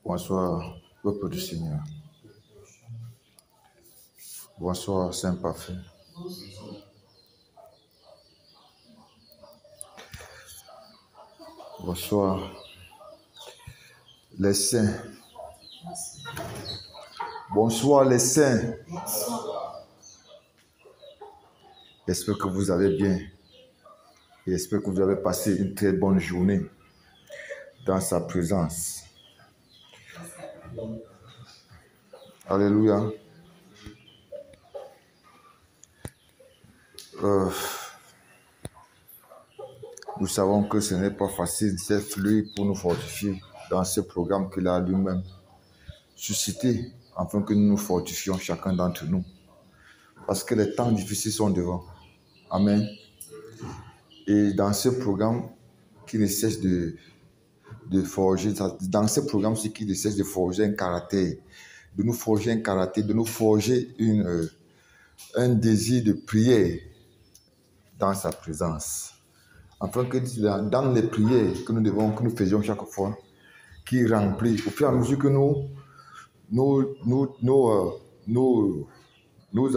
Bonsoir, peuple du Seigneur. Bonsoir, Saint Parfait. Bonsoir, les saints. Bonsoir, les saints. J'espère que vous allez bien. Et j'espère que vous avez passé une très bonne journée dans sa présence. Alléluia. Nous savons que ce n'est pas facile, c'est lui pour nous fortifier dans ce programme qu'il a lui-même suscité, afin que nous nous fortifions chacun d'entre nous. Parce que les temps difficiles sont devant. Amen. Et dans ce programme qui ne cesse de forger, dans ce programme, c'est qui ne cesse de forger un caractère, de nous forger un caractère, de nous forger un désir de prière dans sa présence. Afin que dans les prières que nous faisions chaque fois, qui remplit, au fur et à mesure que nous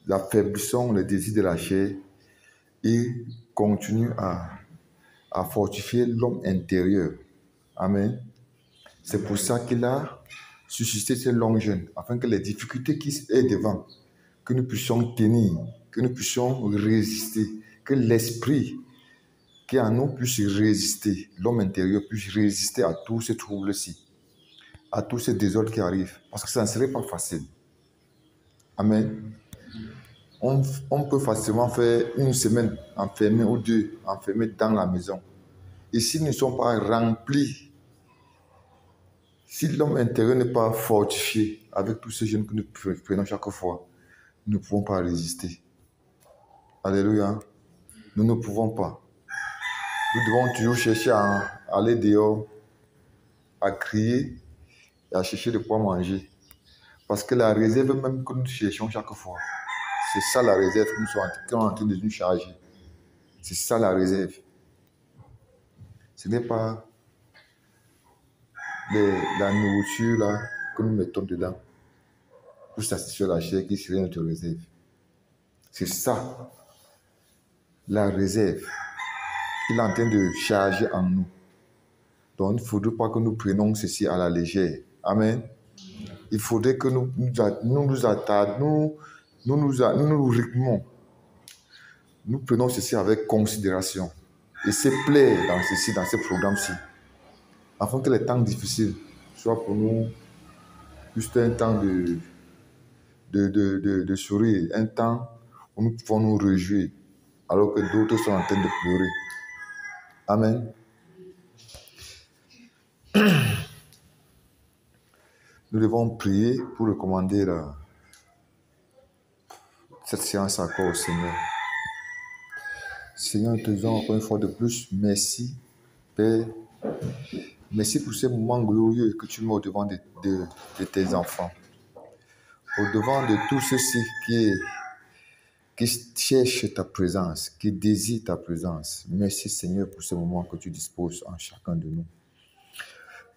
affaiblissons les désirs de la chair, il continue à fortifier l'homme intérieur. Amen. C'est pour ça qu'il a suscité ce long jeûne, afin que les difficultés qui sont devant, que nous puissions tenir, que nous puissions résister, que l'esprit qui en nous puisse résister, l'homme intérieur puisse résister à tous ces troubles-ci, à tous ces désordres qui arrivent, parce que ça ne serait pas facile. Amen. On peut facilement faire une semaine enfermé ou deux enfermés dans la maison. Et s'ils ne sont pas remplis, si l'homme intérieur n'est pas fortifié avec tous ces jeûnes que nous prenons chaque fois, nous ne pouvons pas résister. Alléluia. Nous ne pouvons pas. Nous devons toujours chercher à aller dehors, à crier et à chercher de quoi manger. Parce que la réserve même que nous cherchons chaque fois, c'est ça la réserve que nous sommes en train de nous charger. C'est ça la réserve. Ce n'est pas la nourriture là, que nous mettons dedans pour satisfaire la chair qui serait notre réserve. C'est ça, la réserve. Il est en train de charger en nous. Donc, il ne faudrait pas que nous prenions ceci à la légère. Amen. Il faudrait que nous nous attardions, nous rythmons. Nous prenons ceci avec considération. Et se plaire dans ceci, dans ce programme-ci. Afin que les temps difficiles soient pour nous juste un temps de sourire, un temps où nous pouvons nous réjouir, alors que d'autres sont en train de pleurer. Amen. Nous devons prier pour recommander cette séance encore au Seigneur. Seigneur, nous te disons encore une fois de plus, merci, Père. Merci pour ces moments glorieux que tu mets au-devant de tes enfants. Au-devant de tous ceux-ci qui cherchent ta présence, qui désirent ta présence. Merci, Seigneur, pour ce moment que tu disposes en chacun de nous.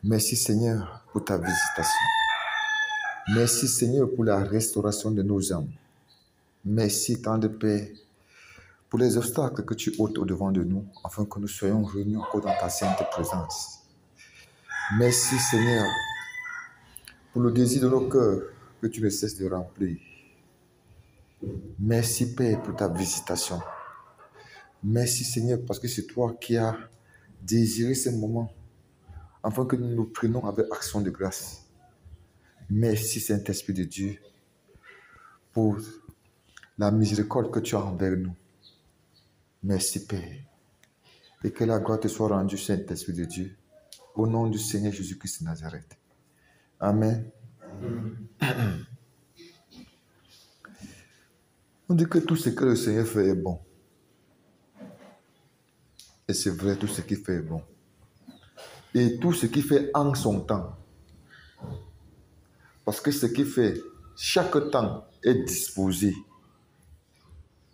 Merci, Seigneur, pour ta visitation. Merci, Seigneur, pour la restauration de nos âmes. Merci, tant de Père, pour les obstacles que tu ôtes au-devant de nous, afin que nous soyons réunis encore dans ta sainte présence. Merci, Seigneur, pour le désir de nos cœurs que tu ne cesses de remplir. Merci, Père, pour ta visitation. Merci, Seigneur, parce que c'est toi qui as désiré ce moment, afin que nous nous prenions avec action de grâce. Merci, Saint-Esprit de Dieu, pour la miséricorde que tu as envers nous. Merci, Père. Et que la gloire te soit rendue, Saint-Esprit de Dieu, au nom du Seigneur Jésus-Christ de Nazareth. Amen. On dit que tout ce que le Seigneur fait est bon. Et c'est vrai, tout ce qu'il fait est bon. Et tout ce qu'il fait en son temps. Parce que ce qu'il fait, chaque temps est disposé.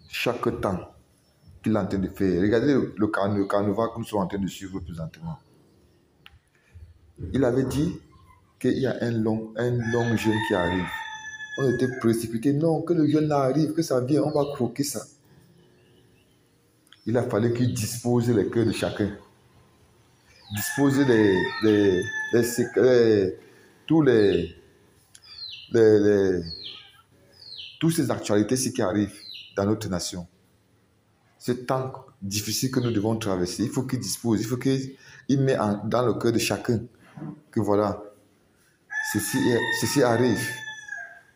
Chaque temps qu'il est en train de faire. Regardez le carnaval que nous sommes en train de suivre présentement. Il avait dit qu'il y a un long jeûne qui arrive. On était précipités. Non, que le jeûne arrive, que ça vienne, on va croquer ça. Il a fallu qu'il dispose les cœurs de chacun. Disposer toutes ces actualités qui arrivent dans notre nation. Ce temps difficile que nous devons traverser, il faut qu'il dispose, il faut qu'il mette dans le cœur de chacun que voilà, ceci arrive,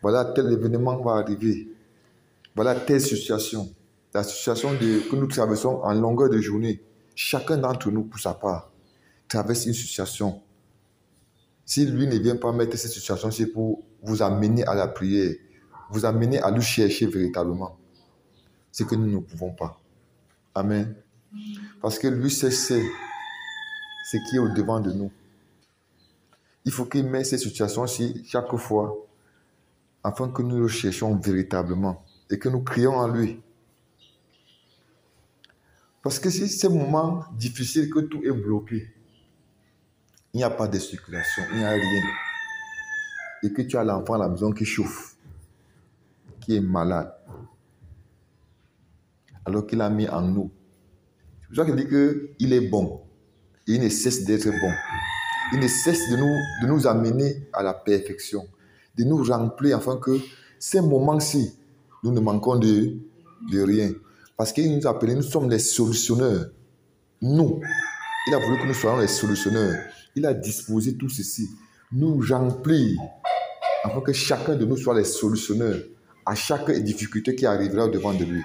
voilà, tel événement va arriver, voilà telle situation, la situation que nous traversons en longueur de journée. Chacun d'entre nous, pour sa part, traverse une situation. Si lui ne vient pas mettre cette situation, c'est pour vous amener à la prière, vous amener à nous chercher véritablement. C'est que nous ne pouvons pas. Amen. Parce que lui sait ce qui est au-devant de nous. Il faut qu'il mette ces situations-ci chaque fois afin que nous le cherchions véritablement et que nous crions en lui. Parce que c'est ces moments difficiles que tout est bloqué. Il n'y a pas de circulation, il n'y a rien. Et que tu as l'enfant à la maison qui chauffe, qui est malade, alors qu'il a mis en nous. C'est pour ça qu'il dit qu'il est bon. Et il ne cesse d'être bon. Il ne cesse de nous amener à la perfection, de nous remplir afin que ces moments-ci, nous ne manquons de rien. Parce qu'il nous a appelés, nous sommes les solutionneurs. Nous, il a voulu que nous soyons les solutionneurs. Il a disposé tout ceci, nous remplir, afin que chacun de nous soit les solutionneurs à chaque difficulté qui arrivera au-devant de lui.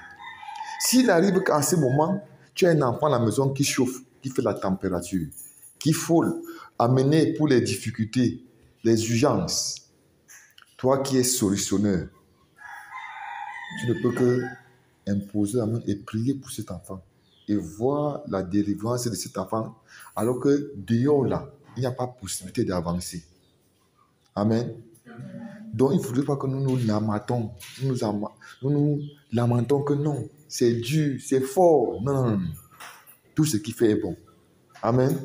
S'il arrive qu'en ce moment, tu as un enfant à la maison qui chauffe, qui fait la température, qu'il faut amener pour les difficultés, les urgences, toi qui es solutionneur, tu ne peux que imposer la main et prier pour cet enfant et voir la délivrance de cet enfant, alors que dehors là, il n'y a pas possibilité d'avancer. Amen. Donc il ne faudrait pas que nous nous lamentons, nous lamentons que non, c'est dur, c'est fort. Non. Tout ce qu'il fait est bon. Amen.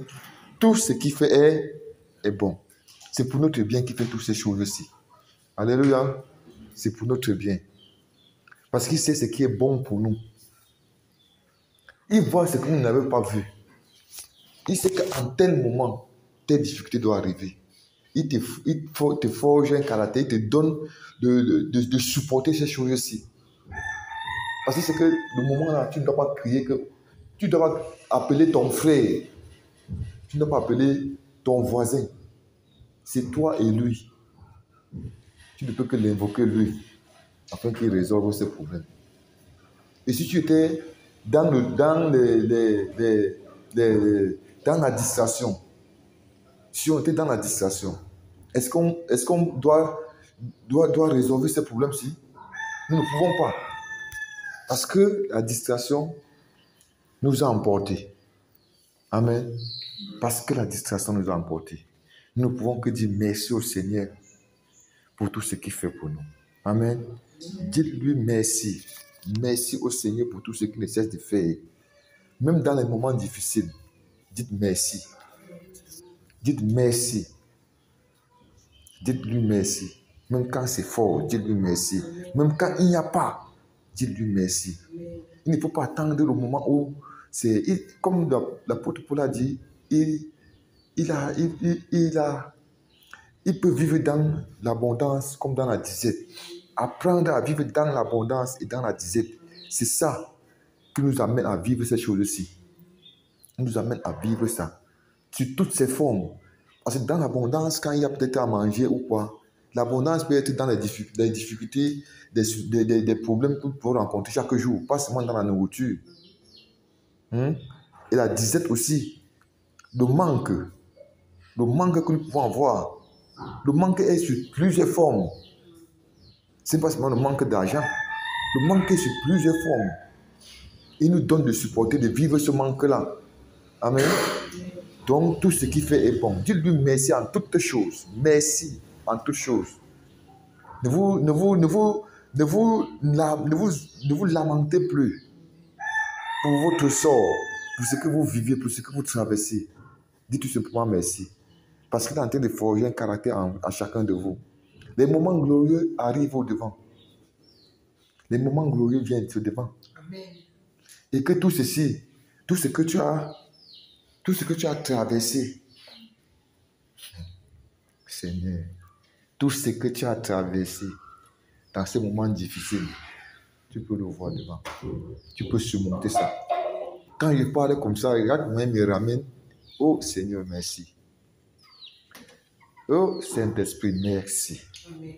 Tout ce qu'il fait est bon. C'est pour notre bien qu'il fait toutes ces choses-ci. Alléluia. C'est pour notre bien. Parce qu'il sait ce qui est bon pour nous. Il voit ce que nous n'avons pas vu. Il sait qu'en tel moment, telle difficulté doit arriver. Il te forge un caractère, il te donne de supporter ces choses-ci. Parce que c'est que le moment là, tu ne dois pas crier que... Tu dois appeler ton frère. Tu ne dois pas appeler ton voisin. C'est toi et lui. Tu ne peux que l'invoquer lui, afin qu'il résolve ses problèmes. Et si tu étais dans la distraction, si on était dans la distraction, est-ce qu'on doit résolver ces problèmes-ci? Nous ne pouvons pas. Parce que la distraction nous a emportés. Amen. Parce que la distraction nous a emportés. Nous ne pouvons que dire merci au Seigneur pour tout ce qu'il fait pour nous. Amen. Dites-lui merci. Merci au Seigneur pour tout ce qu'il ne cesse de faire. Même dans les moments difficiles, dites merci. Dites merci. Dites-lui merci. Même quand c'est fort, dites-lui merci. Même quand il n'y a pas, dites-lui merci. Il ne faut pas attendre le moment où comme l'apôtre Paul a dit, il peut vivre dans l'abondance comme dans la disette. Apprendre à vivre dans l'abondance et dans la disette, c'est ça qui nous amène à vivre ces choses-ci. Il nous amène à vivre ça sur toutes ses formes. Parce que dans l'abondance, quand il y a peut-être à manger ou quoi, l'abondance peut être dans les difficultés, des problèmes que nous pouvons rencontrer chaque jour, pas seulement dans la nourriture. Et la disette aussi, le manque que nous pouvons avoir. Le manque est sur plusieurs formes. Ce n'est pas seulement le manque d'argent. Le manque est sur plusieurs formes. Il nous donne de supporter, de vivre ce manque-là. Amen. Donc, tout ce qu'il fait est bon. Dites-lui merci en toutes choses. Merci en toutes choses. Ne vous lamentez plus pour votre sort, pour ce que vous vivez, pour ce que vous traversez. Dites tout simplement merci. Parce qu'il est en train de forger un caractère à chacun de vous. Les moments glorieux arrivent au devant. Les moments glorieux viennent au devant. Amen. Et que tout ceci, tout ce que tu as traversé, Seigneur, tout ce que tu as traversé dans ces moments difficiles, tu peux le voir devant. Tu peux surmonter ça. Quand il parle comme ça, regarde comment il me ramène. Oh Seigneur, merci. Oh Saint-Esprit, merci. Amen.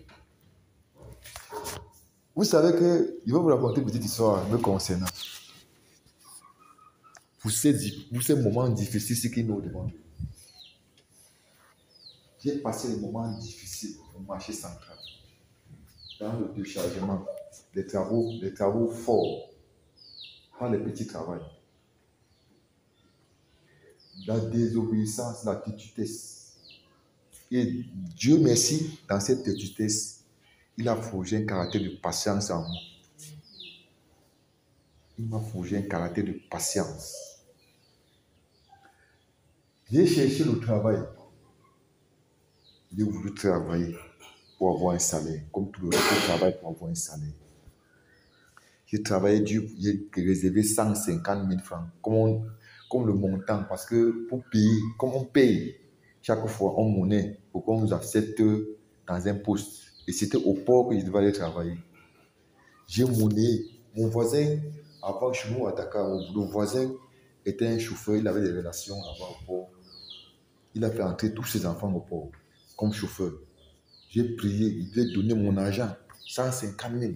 Vous savez que, je vais vous raconter une petite histoire me concernant. Pour ces moments difficiles, ce qui nous demande. J'ai passé des moments difficiles au marché central. Dans le déchargement, des travaux forts, pas les petits travaux. La désobéissance, la têtutesse. Et Dieu merci, dans cette têtutesse, il a forgé un caractère de patience en moi. Il m'a forgé un caractère de patience. J'ai cherché le travail. J'ai voulu travailler pour avoir un salaire, comme tout le monde travaille pour avoir un salaire. J'ai travaillé dur, j'ai réservé 150 000 francs, comme le montant, parce que pour payer, comme on paye chaque fois en monnaie, pour qu'on nous accepte dans un poste. Et c'était au port que je devais aller travailler. J'ai monnaie. Mon voisin, avant chez nous à Dakar, le voisin était un chauffeur, il avait des relations là-bas au port. Il a fait entrer tous ses enfants au port comme chauffeur. J'ai prié, il veut donner mon argent, 150 000.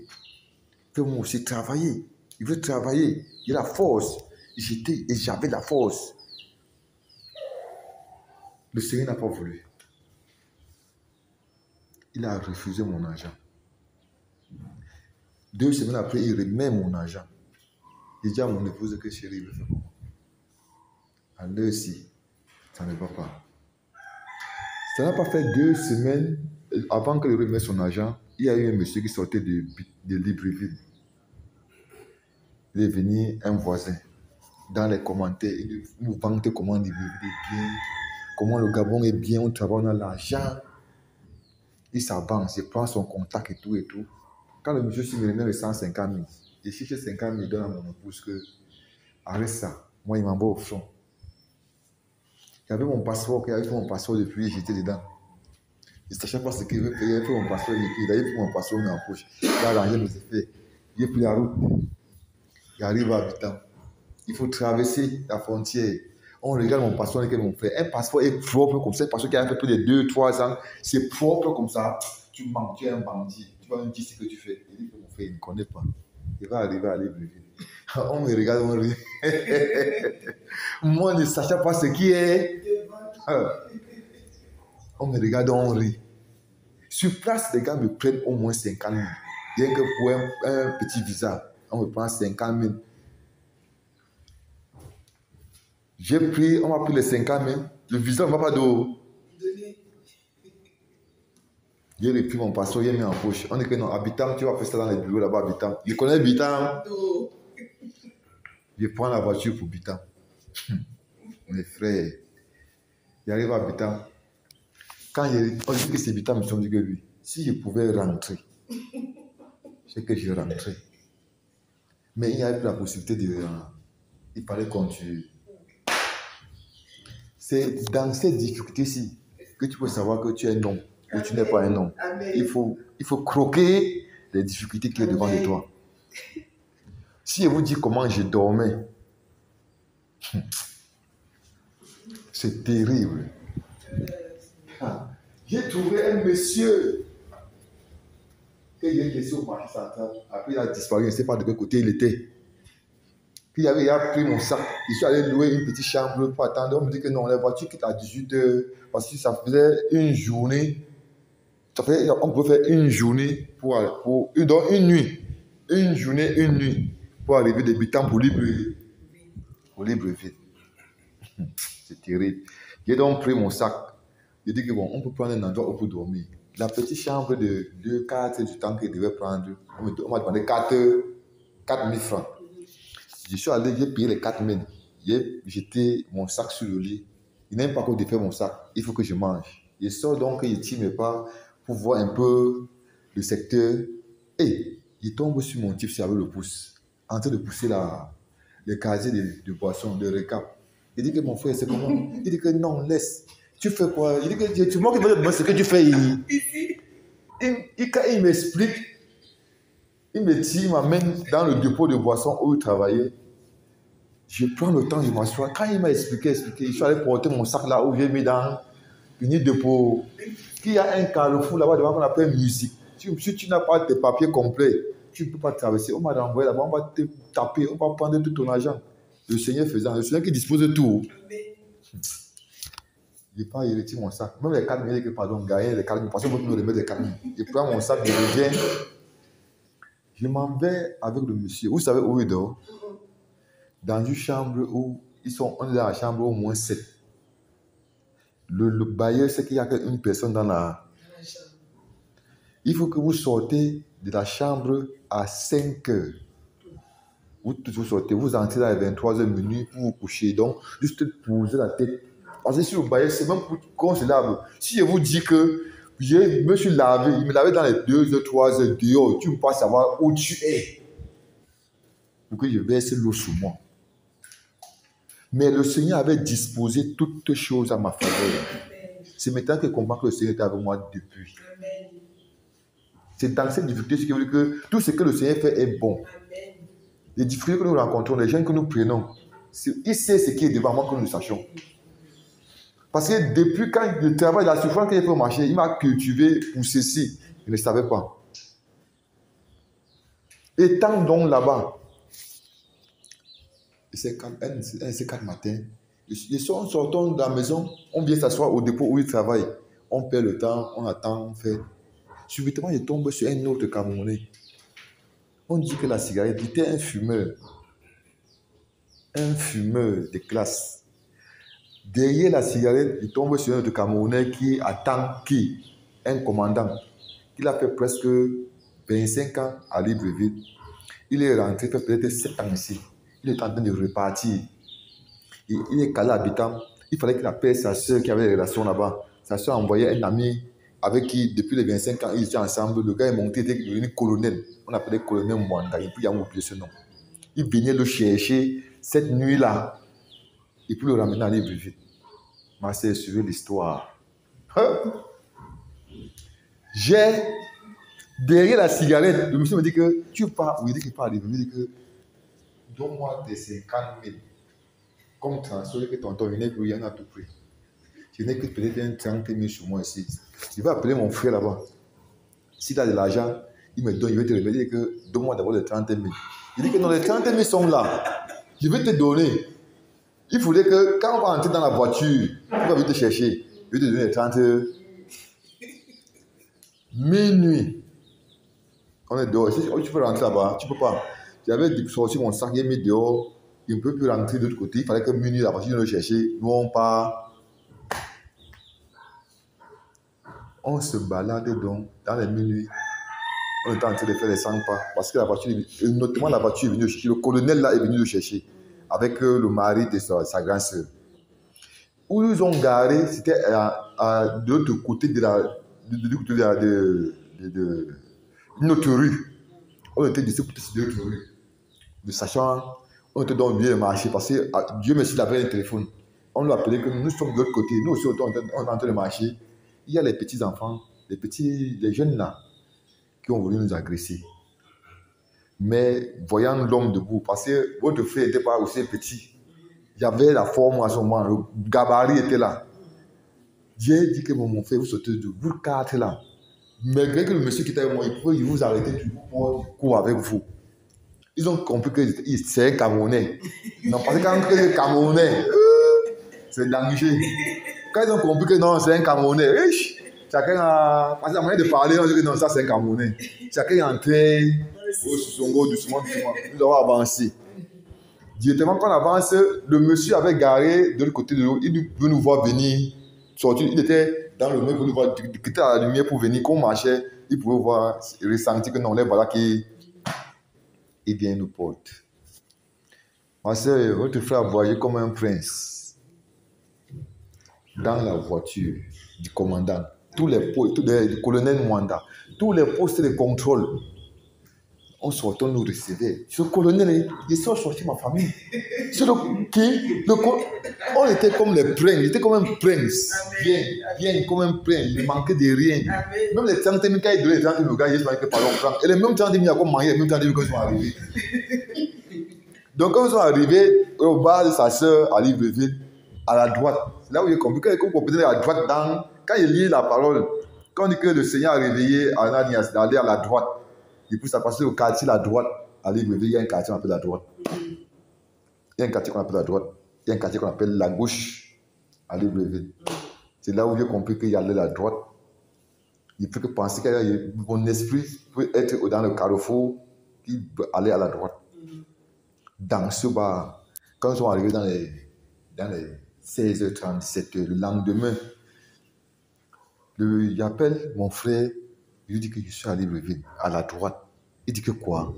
Fais-moi aussi travailler. Il veut travailler. Il a la force. Et j'avais la force. Le Seigneur n'a pas voulu. Il a refusé mon argent. 2 semaines après, il remet mon argent. Il dit à mon épouse que chérie, il veut faire comment? À l'heure-ci, ça ne va pas. Ça n'a pas fait 2 semaines avant qu'il remette son argent. Il y a eu un monsieur qui sortait de Libreville. Il est venu, un voisin. Dans les commentaires, il nous vante comment Libreville est bien, comment le Gabon est bien, on travaille, on a l'argent. Il s'avance, il prend son contact et tout et tout. Quand le monsieur me remet les 150 000, il cherche 50 000, il donne à mon épouse que arrête ça. Moi, il m'envoie au fond. J'avais mon passeport, il avait fait mon passeport depuis, j'étais dedans. Je ne sachais pas ce qu'il veut faire. Il avait fait mon passeport, il avait pris mon passeport dans la poche. Il a arrangé mes effets. Il a pris la route. Il arrive à Abidjan. Il faut traverser la frontière. On regarde mon passeport avec mon frère. Un passeport est propre comme ça. Un passeport qui a fait plus de 2-3 ans. C'est propre comme ça. Tu mens, tu es un bandit. Tu vas me dire ce que tu fais. Il dit que mon frère, il ne connaît pas. Il va arriver à Libreville. On me regarde, on rit. Moi, ne sachant pas ce qui est. On me regarde, on rit. Sur place, les gars me prennent au moins 50 000. Rien que pour un petit visa, on me prend 50 000. J'ai pris, on m'a pris les 50 000. Le visa ne m'a pas donné. J'ai repris mon passeport, j'ai mis en poche. On dit que non, Habitam, tu vas faire ça dans les bureaux là-bas, Habitam. Je connais Habitam. Je prends la voiture pour Habitam. Mes frères, j'arrive à Habitam. Quand on dit que c'est Habitam, je me suis dit que oui. Si je pouvais rentrer, c'est que je rentrais. Mais il n'y avait plus la possibilité de. Il fallait continuer. C'est dans ces difficultés-ci que tu peux savoir que tu es un homme ou tu n'es pas un homme. Il faut croquer les difficultés qui sont devant de toi. Si je vous dis comment je dormais, c'est terrible. J'ai trouvé un monsieur que j'ai laissé au marché central. Après, il a disparu. Je ne sais pas de quel côté il était. Puis il a pris mon sac. Je suis allé louer une petite chambre pour attendre. On me dit que non, la voiture quitte à 18 h. Parce que ça faisait une journée. On peut faire une journée donc une nuit. Une journée, une nuit. Pour arriver de Bitam pour Libreville. C'est terrible. J'ai donc pris mon sac. J'ai dit que bon, on peut prendre un endroit où pour dormir. La petite chambre de 2 quarts du temps qu'il devait prendre, on m'a demandé 4 000 francs. Je suis allé, j'ai payé les 4 000. J'ai jeté mon sac sur le lit. Il n'aime pas qu'on défaire mon sac. Il faut que je mange. Il sort donc, il tire mes pas pour voir un peu le secteur. Et il tombe sur mon type avec le pouce, en train de pousser le casier de boisson, de récap. Il dit que mon frère, c'est comment? Il dit que non, laisse. Tu fais quoi? Il dit que tu manques de ce que tu fais. Quand il m'explique, il me tire, il m'amène dans le dépôt de boisson où il travaillait. Je prends le temps, je m'assois. Quand il m'a expliqué, je suis allé porter mon sac là où j'ai mis dans une dépôt. Il y a un carrefour là-bas devant qu'on appelle musique. Si tu n'as pas tes papiers complets, tu ne peux pas traverser. On m'a renvoyé là-bas, on va te taper, on va prendre tout ton argent. Le Seigneur faisant, le Seigneur qui dispose de tout. Je pars, il retire mon sac. Même les calmes, il dit que pardon, gagner les calmes, parce que moi, je me remets des calmes. Je prends mon sac, je reviens. Je m'en vais avec le monsieur. Vous savez où il dort? Dans une chambre où on est dans la chambre au moins 7. Le bailleur sait qu'il n'y a qu'une personne dans la chambre. Il faut que vous sortez de la chambre à 5 heures. Vous sortez, vous entrez à 23h minuit pour vous coucher. Donc, juste poser la tête. Parce que sur le bailleur, c'est même pour qu'on se lave. Si je vous dis que je me suis lavé, il me lavait dans les 2 heures, 3 heures dehors, tu ne peux pas savoir où tu es. Pour que je verse l'eau sur moi. Mais le Seigneur avait disposé toutes choses à ma faveur. C'est maintenant que je comprends que le Seigneur était avec moi depuis. C'est dans cette difficulté qui veut dire que tout ce que le Seigneur fait est bon. Les difficultés que nous rencontrons, les gens que nous prenons, il sait ce qui est devant moi que nous le sachions. Parce que depuis quand le travail, la souffrance qu'il a fait au marché, il m'a cultivé pour ceci. Je ne savais pas. Étant donc là-bas, c'est 4 matin. Sortons de la maison, on vient s'asseoir au dépôt où il travaille. On perd le temps, on attend, on fait. Subitement, je tombe sur un autre Camerounais. On dit que la cigarette, il était un fumeur. Un fumeur de classe. Derrière la cigarette, il tombe sur un autre Camerounais qui attend qui? Un commandant. Il a fait presque 25 ans à Libreville. Il est rentré, fait peut-être 7 ans ici. Il est en train de repartir. Il est calé habitant. Il fallait qu'il appelle sa soeur qui avait des relations là-bas. Sa soeur a envoyé un ami avec qui, depuis les 25 ans, ils étaient ensemble. Le gars est monté, il était devenu colonel. On appelait colonel Mwanda. Et puis, il a oublié ce nom. Il venait le chercher cette nuit-là. Et puis, le ramener à Libreville. Ma soeur suivait l'histoire. J'ai, derrière la cigarette, le monsieur me dit que tu pars. Oui, il dit qu'il part à Libreville. Il dit que donne-moi tes 50 000. Comme transfert que tonton, il y en a tout pris. Je n'ai que peut-être un 30 000 sur moi ici. Je vais appeler mon frère là-bas. S'il a de l'argent, il me donne, il va te révéler que donne-moi d'abord les 30 000. Il dit que non, les 30 000 sont là. Je vais te donner. Il faudrait que quand on va entrer dans la voiture, on va venir te chercher. Je vais te donner les 30 000. Minuit. On est dehors. Si tu peux rentrer là-bas, tu ne peux pas. J'avais sorti mon sac, j'ai mis dehors. Il ne peut plus rentrer de l'autre côté. Il fallait que minuit, la voiture nous le chercher. Nous, on part. On se balade donc dans les minuit. On était en train de faire les 100 pas. Parce que la voiture, notamment la voiture est venue le chercher. Le colonel là est venu le chercher. Avec le mari de sa grande sœur. Où ils ont garé, c'était de l'autre côté de notre rue. On était d'ici pour de l'autre rue. Ne sachant, on était donc bien le marché. Parce que Dieu merci, il avait un téléphone. On lui a appelé que nous sommes de l'autre côté. Nous aussi, on est en train de marcher. Il y a les petits-enfants, les jeunes là, qui ont voulu nous agresser. Mais voyant l'homme debout, parce que votre frère n'était pas aussi petit, il y avait la forme à ce moment, le gabarit était là. Dieu dit que mon frère, vous sautez de vous 4 là. Malgré que le monsieur qui était avec moi, il pouvait vous arrêter du coup avec vous. Ils ont compris que c'est un Camerounais. Non, parce que quand c'est un Camerounais, c'est danger. Quand ils ont compris que non, c'est un Camerounais, chacun a. Parce que la manière de parler, on dit que non, ça c'est un Camerounais. Chacun est entré au Songo, doucement. Nous avons avancé. Directement, quand on avance, le monsieur avait garé de l'autre côté de l'eau. Il veut nous voir venir sortir. Il était dans le même pour nous voir, il était à la lumière pour venir. Quand on marchait, il pouvait voir, ressentir que non, là, voilà qui. Il vient nous porte. Ma soeur, votre frère a voyagé comme un prince. dans la voiture du commandant, tous les postes, du colonel Mwanda, tous les postes de contrôle, on sortait, nous recevait. Ce colonel, il sort sortir ma famille. On était comme les princes, il était comme un prince. Bien, comme un prince, il ne manquait de rien. Même les 30 000, quand il donnait les 30 000 gars, il se que pardon, franc. Et les mêmes 30 000, il y a comme marié, les mêmes 30 000 quand ils sont arrivés. Donc, quand ils sont arrivés au bar de sa soeur à Libreville, à la droite, c'est là où il est compliqué, quand vous comprenez à droite, quand il lit la parole, quand on dit que le Seigneur a réveillé Ananias d'aller à la droite, et puis ça passe au quartier à la droite, à Libreville, il y a un quartier qu'on appelle la droite. Il y a un quartier qu'on appelle la droite, il y a un quartier qu'on appelle la gauche à Libreville. C'est là où j'ai compris qu'il y allait la droite. Il faut que penser que mon esprit peut être dans le carrefour qui allait à la droite. Dans ce bar, quand ils sont arrivés dans les 16h30, 17h, le lendemain, j'appelle mon frère, je lui dis que je suis à Libreville, à la droite. Il dit que quoi?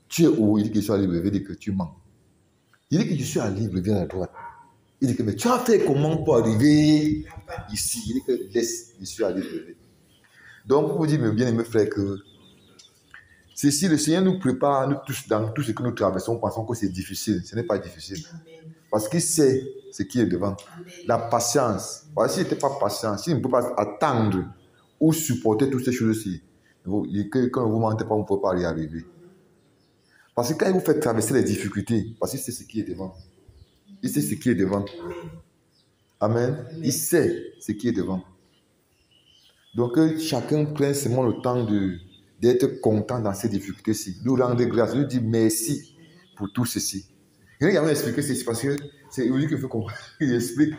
Tu es où? Il dit que je suis à Libreville, il dit que tu mens. Il dit que je suis à Libreville, à la droite. Il dit que mais tu as fait comment pour arriver ici? Il dit que laisse, je suis à Libreville. Donc, pour vous dire, mes bien-aimés frères, que c'est si le Seigneur nous prépare, nous tous, dans tout ce que nous traversons, pensons que c'est difficile. Ce n'est pas difficile. Parce qu'il sait ce qui est devant. La patience. Parce s'il n'était pas patient, s'il ne peut pas attendre ou supporter toutes ces choses-ci, quand ne vous mentez pas, vous ne pouvez pas y arriver. Parce que quand il vous fait traverser les difficultés, parce qu'il sait ce qui est devant. Il sait ce qui est devant. Amen. Il sait ce qui est devant. Donc, chacun prenne seulement le temps d'être content dans ces difficultés-ci. Nous rendre grâce, nous dire merci pour tout ceci. Il n'y a rien à expliquer ceci parce que c'est lui qu'il faut qu'on explique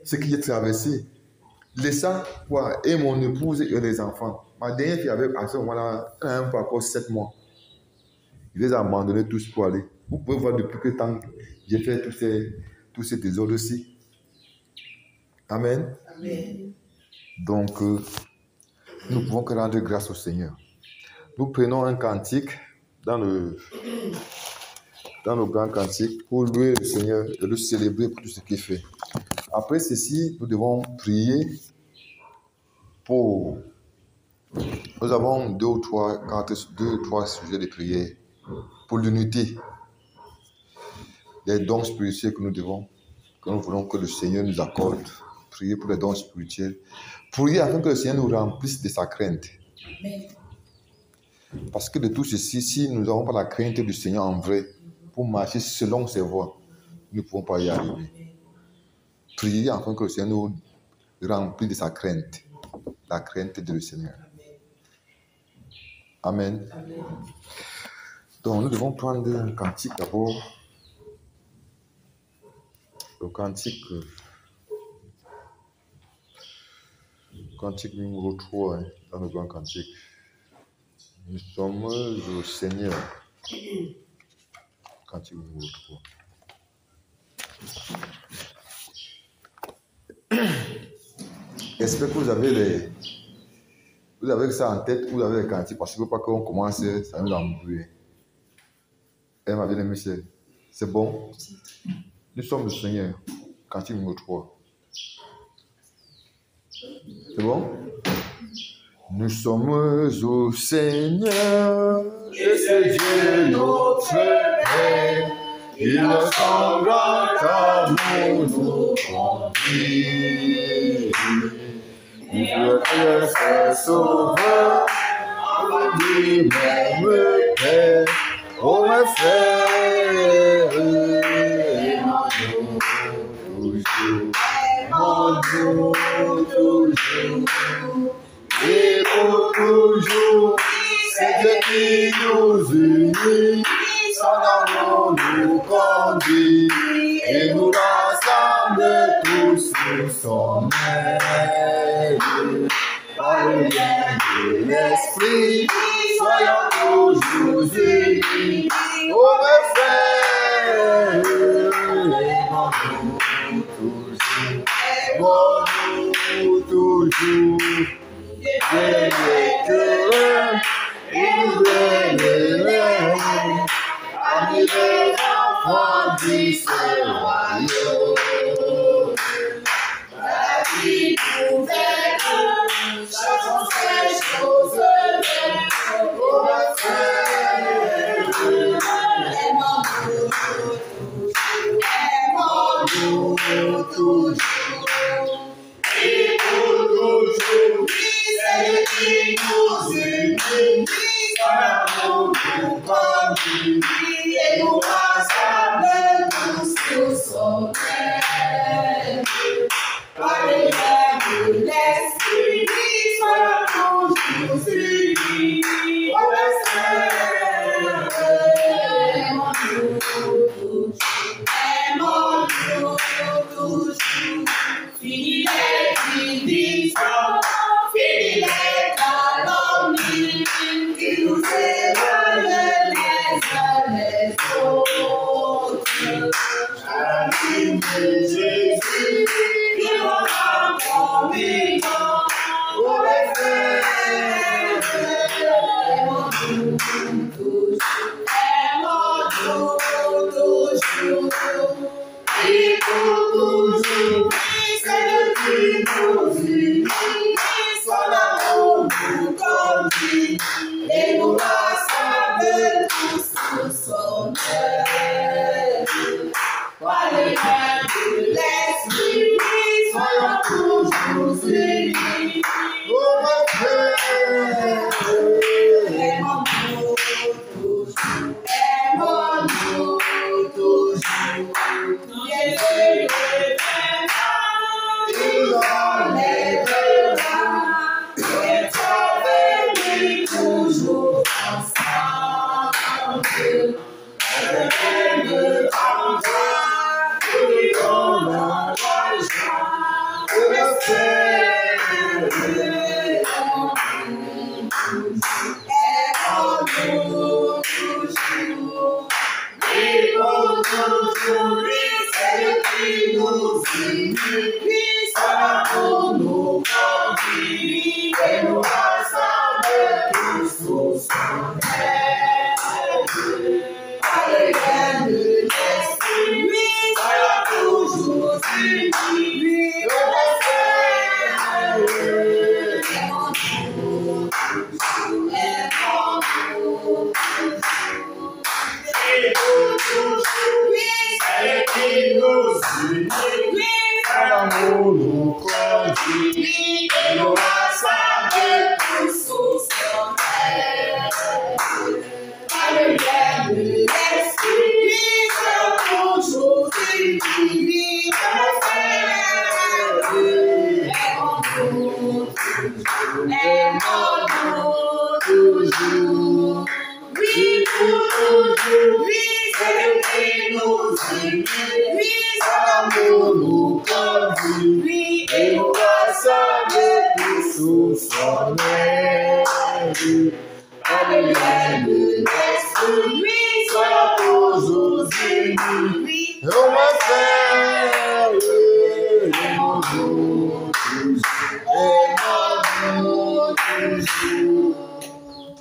ce qu'il a traversé. Laissant quoi, et mon épouse et les enfants. Ma dernière fille avait à ce moment-là, elle n'a même pas encore 7 mois. Il les a abandonnés tous pour aller. Vous pouvez voir depuis quel temps j'ai fait tous ces désordres-ci. Amen. Amen. Donc, nous pouvons que rendre grâce au Seigneur. Nous prenons un cantique dans le grand cantique pour louer le Seigneur et le célébrer pour tout ce qu'il fait. Après ceci, nous devons prier pour... Nous avons deux ou trois sujets de prière pour l'unité. Les dons spirituels que nous voulons que le Seigneur nous accorde. Prier pour les dons spirituels. Prier afin que le Seigneur nous remplisse de sa crainte. Amen. Parce que de tout ceci, si nous n'avons pas la crainte du Seigneur en vrai, pour marcher selon ses voies, nous ne pouvons pas y arriver. Priez afin que le Seigneur nous remplisse de sa crainte, la crainte du Seigneur. Amen. Amen. Donc nous devons prendre un cantique d'abord. Le cantique numéro 3 dans le grand cantique. Nous sommes au Seigneur. Cantique numéro 3. J'espère que vous avez ça en tête, vous avez les cantiques, parce que pas qu'on commence, ça nous embrouille. Elle m'a bien aimé, c'est bon. Nous sommes le Seigneur. Cantique numéro 3. C'est bon? Nous sommes au Seigneur, et c'est Dieu notre Père. Il a son grand amour nous conduit. Il veut que ses sauveurs lui-même Père. Oh mes frères, aimons-nous toujours, et pour toujours, c'est Dieu qui nous unit, son amour nous conduit, et nous rassemble tous sous son aile. Par le lien de l'esprit, soyons toujours unis. Oh mes frères, aimons-nous toujours, et nous bénirons, parmi les enfants du Seigneur.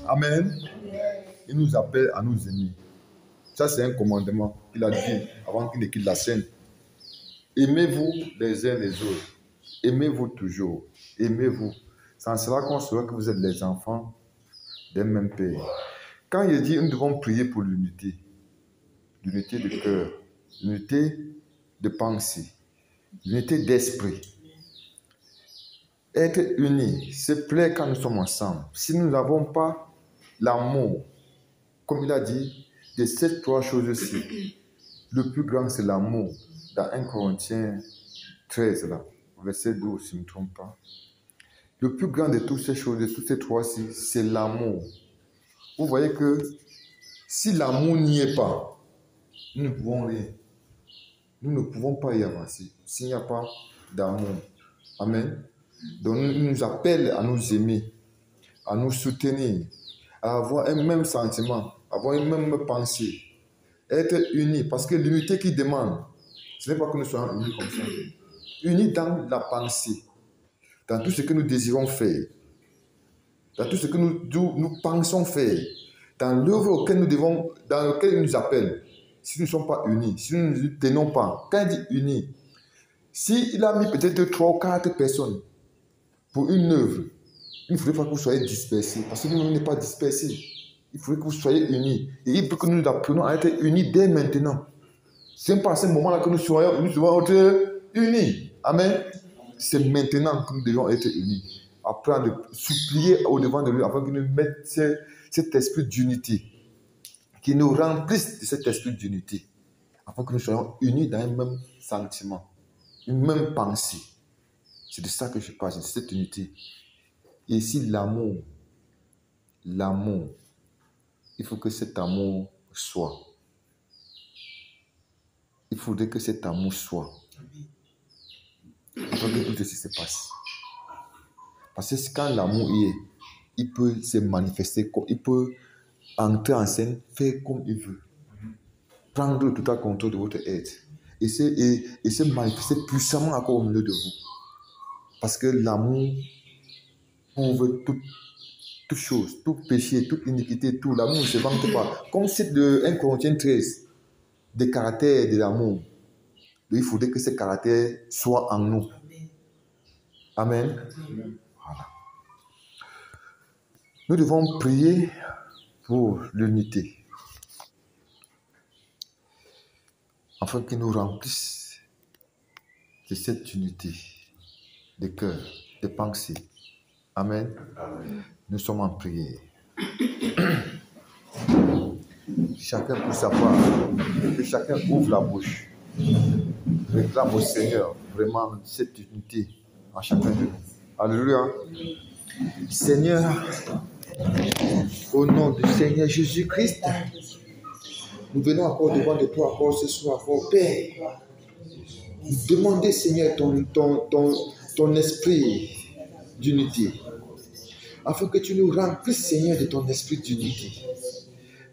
Amen. Il nous appelle à nous aimer. Ça, c'est un commandement qu'il a dit avant qu'il ne quitte la scène. Aimez-vous les uns les autres. Aimez-vous toujours. Aimez-vous. C'est en cela qu'on saura que vous êtes les enfants d'un même Père. Quand il dit nous devons prier pour l'unité, l'unité de cœur, l'unité de pensée, l'unité d'esprit. Être unis, se plaît quand nous sommes ensemble. Si nous n'avons pas l'amour, comme il a dit, de ces trois choses-ci, le plus grand c'est l'amour. Dans 1 Corinthiens 13, là, verset 12, si je ne me trompe pas. Le plus grand de toutes ces choses, de toutes ces trois-ci, c'est l'amour. Vous voyez que si l'amour n'y est pas, nous ne pouvons rien. Nous ne pouvons pas y avancer s'il n'y a pas d'amour. Amen. Donc, il nous appelle à nous aimer, à nous soutenir, à avoir un même sentiment, avoir une même pensée, être unis. Parce que l'unité qui demande, ce n'est pas que nous soyons unis comme ça. Unis dans la pensée, dans tout ce que nous désirons faire, dans tout ce que nous pensons faire, dans l'œuvre auquel nous devons, dans lequel il nous appelle. Si nous ne sommes pas unis, si nous ne nous tenons pas, quand il dit unis, s'il a mis peut-être 3 ou 4 personnes pour une œuvre, Il ne faudrait pas que vous soyez dispersés, parce que nous, on n'est pas dispersés. Il faudrait que vous soyez unis. Et il faut que nous nous apprenons à être unis dès maintenant. Ce n'est pas à ce moment-là que nous devons être unis. Amen. C'est maintenant que nous devons être unis. Apprendre à supplier au-devant de lui afin qu'il nous mette cet esprit d'unité. Qu'il nous remplisse de cet esprit d'unité. Afin que nous soyons unis dans un même sentiment. Une même pensée. C'est de ça que je parle, de cette unité. Et ici, l'amour, il faut que cet amour soit. Il faudrait que cet amour soit. Il faut que tout ceci se passe. Parce que quand l'amour y est, il peut se manifester, il peut entrer en scène, faire comme il veut. Prendre tout à contrôle de votre être. Et se manifester puissamment encore au milieu de vous. Parce que l'amour couvre toute chose, tout péché, toute iniquité, tout. L'amour ne se vante pas. Comme c'est de 1 Corinthiens 13, des caractères de l'amour. Il faudrait que ces caractères soient en nous. Amen. Voilà. Nous devons prier pour l'unité. Afin qu'il nous remplisse de cette unité de cœur, de pensée. Amen. Nous sommes en prière. Chacun pour sa part, que chacun ouvre la bouche. Réclame au Seigneur vraiment cette unité en chacun de nous. Alléluia. Seigneur, au nom du Seigneur Jésus-Christ, nous venons encore devant de toi encore ce soir, encore Père. Nous demander, Seigneur, ton esprit d'unité. Afin que tu nous remplisses, Seigneur, de ton esprit d'unité.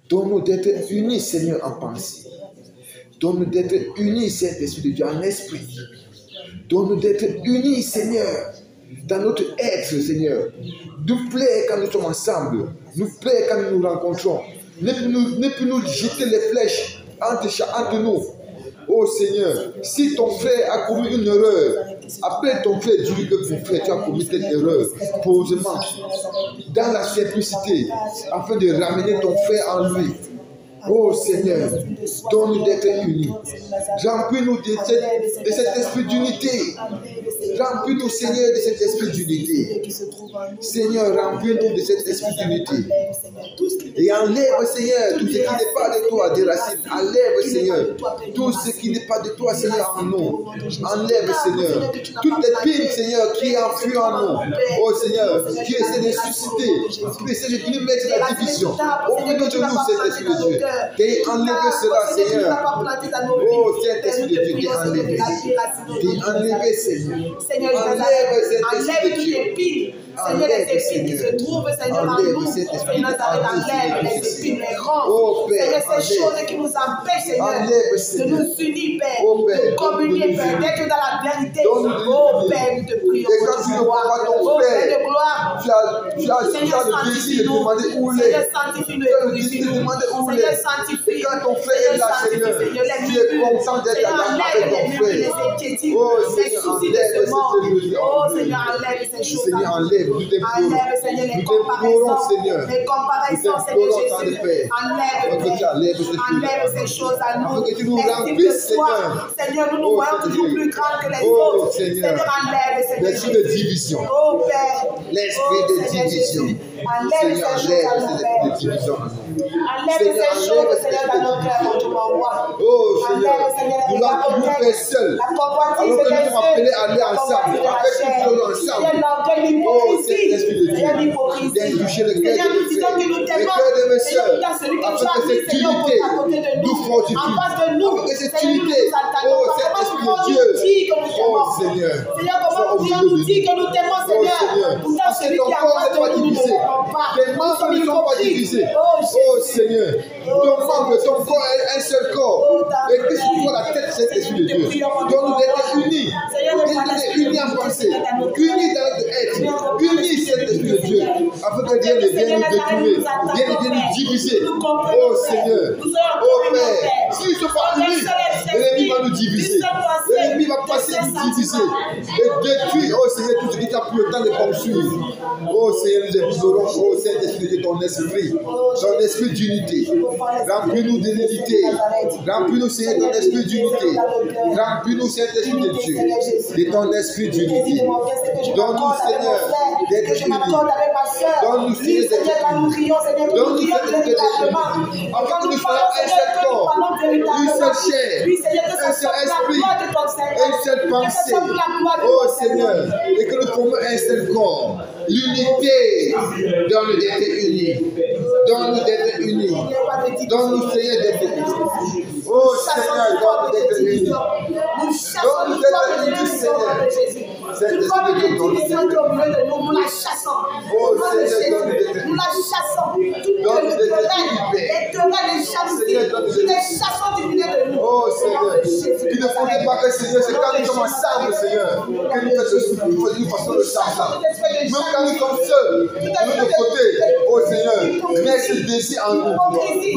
Donne-nous d'être unis, Seigneur, en pensée. Donne-nous d'être unis, Saint-Esprit de Dieu, en esprit. Donne-nous d'être unis, Seigneur, dans notre être, Seigneur. Nous plaît quand nous sommes ensemble. Nous plaît quand nous nous rencontrons. Ne plus nous jeter les flèches entre nous. Oh Seigneur, si ton frère a commis une erreur, appelle ton frère, dis-lui que mon frère, tu as commis cette erreur, posément, dans la simplicité, afin de ramener ton frère en lui. Oh Seigneur, donne-nous d'être unis. Remplis-nous de cet esprit d'unité. Remplis-nous, Seigneur, de cet esprit d'unité. Seigneur, remplis-nous de cet esprit d'unité. Et enlève, Seigneur, tout ce qui n'est pas de toi, des racines. Enlève, Seigneur, tout ce qui n'est pas de toi, Seigneur, en nous. Enlève, Seigneur, toute épine, Seigneur, qui est enfouie en nous. Oh Seigneur, qui essaie de susciter, qui essaie de nous mettre la division. Au milieu de nous, cet esprit de Dieu. T'es enlevé cela, Seigneur. Oh, Saint-Esprit de Dieu, t'es enlevé. T'es enlevé, Seigneur. Seigneur, enlève toutes les épines. Seigneur, les épines qui se trouvent, Seigneur, en nous. Seigneur, enlève les épines, les rangs. Seigneur, ces choses qui nous empêchent, Seigneur, de nous unir, Père, de communier, Père, d'être dans la vérité. Oh, Père, nous te prions. Oh, Père de gloire. Seigneur, sanctifie-nous. Seigneur, sanctifie-nous et purifie-nous. Seigneur, sanctifie. Quand ton frère est là, Seigneur, tu es content d'être avec ton frère. Oh, Seigneur, enlève ce oh, Seigneur, enlève ces choses. Seigneur, enlève, nous t'implorons. Les comparaisons, Seigneur. Les comparaisons, Seigneur Jésus. Enlève ces choses à nous. L'estime de toi. Seigneur, nous nous voyons toujours plus grands que les autres. Seigneur, enlève, Seigneur. L'esprit de division. Oh, Père. L'esprit de division. Enlève ces choses à nous, Père. Enlève ces choses, Seigneur, dans nos cœurs, quand tu m'envoies. Oh, Seigneur, nous l'avons fait seul. Alors que nous sommes appelés à aller ensemble. Avec tout le monde ensemble. Oh, c'est l'esprit de Dieu. D'indulger le cœur de mes sœurs. Afin que cette unité nous fortifie. Afin que cette unité, oh, cet esprit de Dieu. Oh, Seigneur. Seigneur, comment pourrions-nous dire que nous t'aimons, Seigneur? Pourtant, celui qui a pas de nous ne l'aimons pas. Les membres ne sont pas divisés. Oh, Seigneur. Nos membres, ton corps est un seul corps. Et que tu vois la tête, cet esprit de Dieu. Donc nous d'être unis. Unis en pensée. Unis dans notre être. Unis, cet esprit de Dieu. afin que rien ne vienne nous détruire, rien ne vienne nous diviser. Oh Seigneur, oh Père, si nous ne sommes pas unis, l'ennemi va nous diviser. L'ennemi va passer à nous diviser et détruire, oh Seigneur, tout ce qui t'a pris le temps de construire. Oh Seigneur, nous implorons, oh Saint-Esprit, de ton esprit d'unité. Remplis-nous de l'unité. Remplis-nous, Seigneur, ton esprit d'unité. Remplis-nous, Saint-Esprit de Dieu, de ton esprit d'unité. Donne-nous, Seigneur, d'être unis. Donne-nous, Seigneur, d'être unis. Donne-nous, Seigneur, d'être unis. Afin que nous soyons un seul corps, une seule chair, un seul esprit, une seule pensée. Oh Seigneur, et que nous formons un seul corps. L'unité, donne-nous d'être unis. Donne-nous d'être unis. Donne-nous, Seigneur, d'être unis. Oh Seigneur, donne-nous d'être unis. Donne-nous d'être unis, Seigneur. Nous la chassons. Oh Seigneur, nous la chassons. Toutes les jalousies, nous les chassons du milieu de nous. Oh Seigneur, il ne faudrait pas que Seigneur, c'est quand nous sommes ensemble, Seigneur, que nous faisons le semblable. Même quand nous sommes seuls, de notre côté, oh Seigneur, mets ce désir en nous.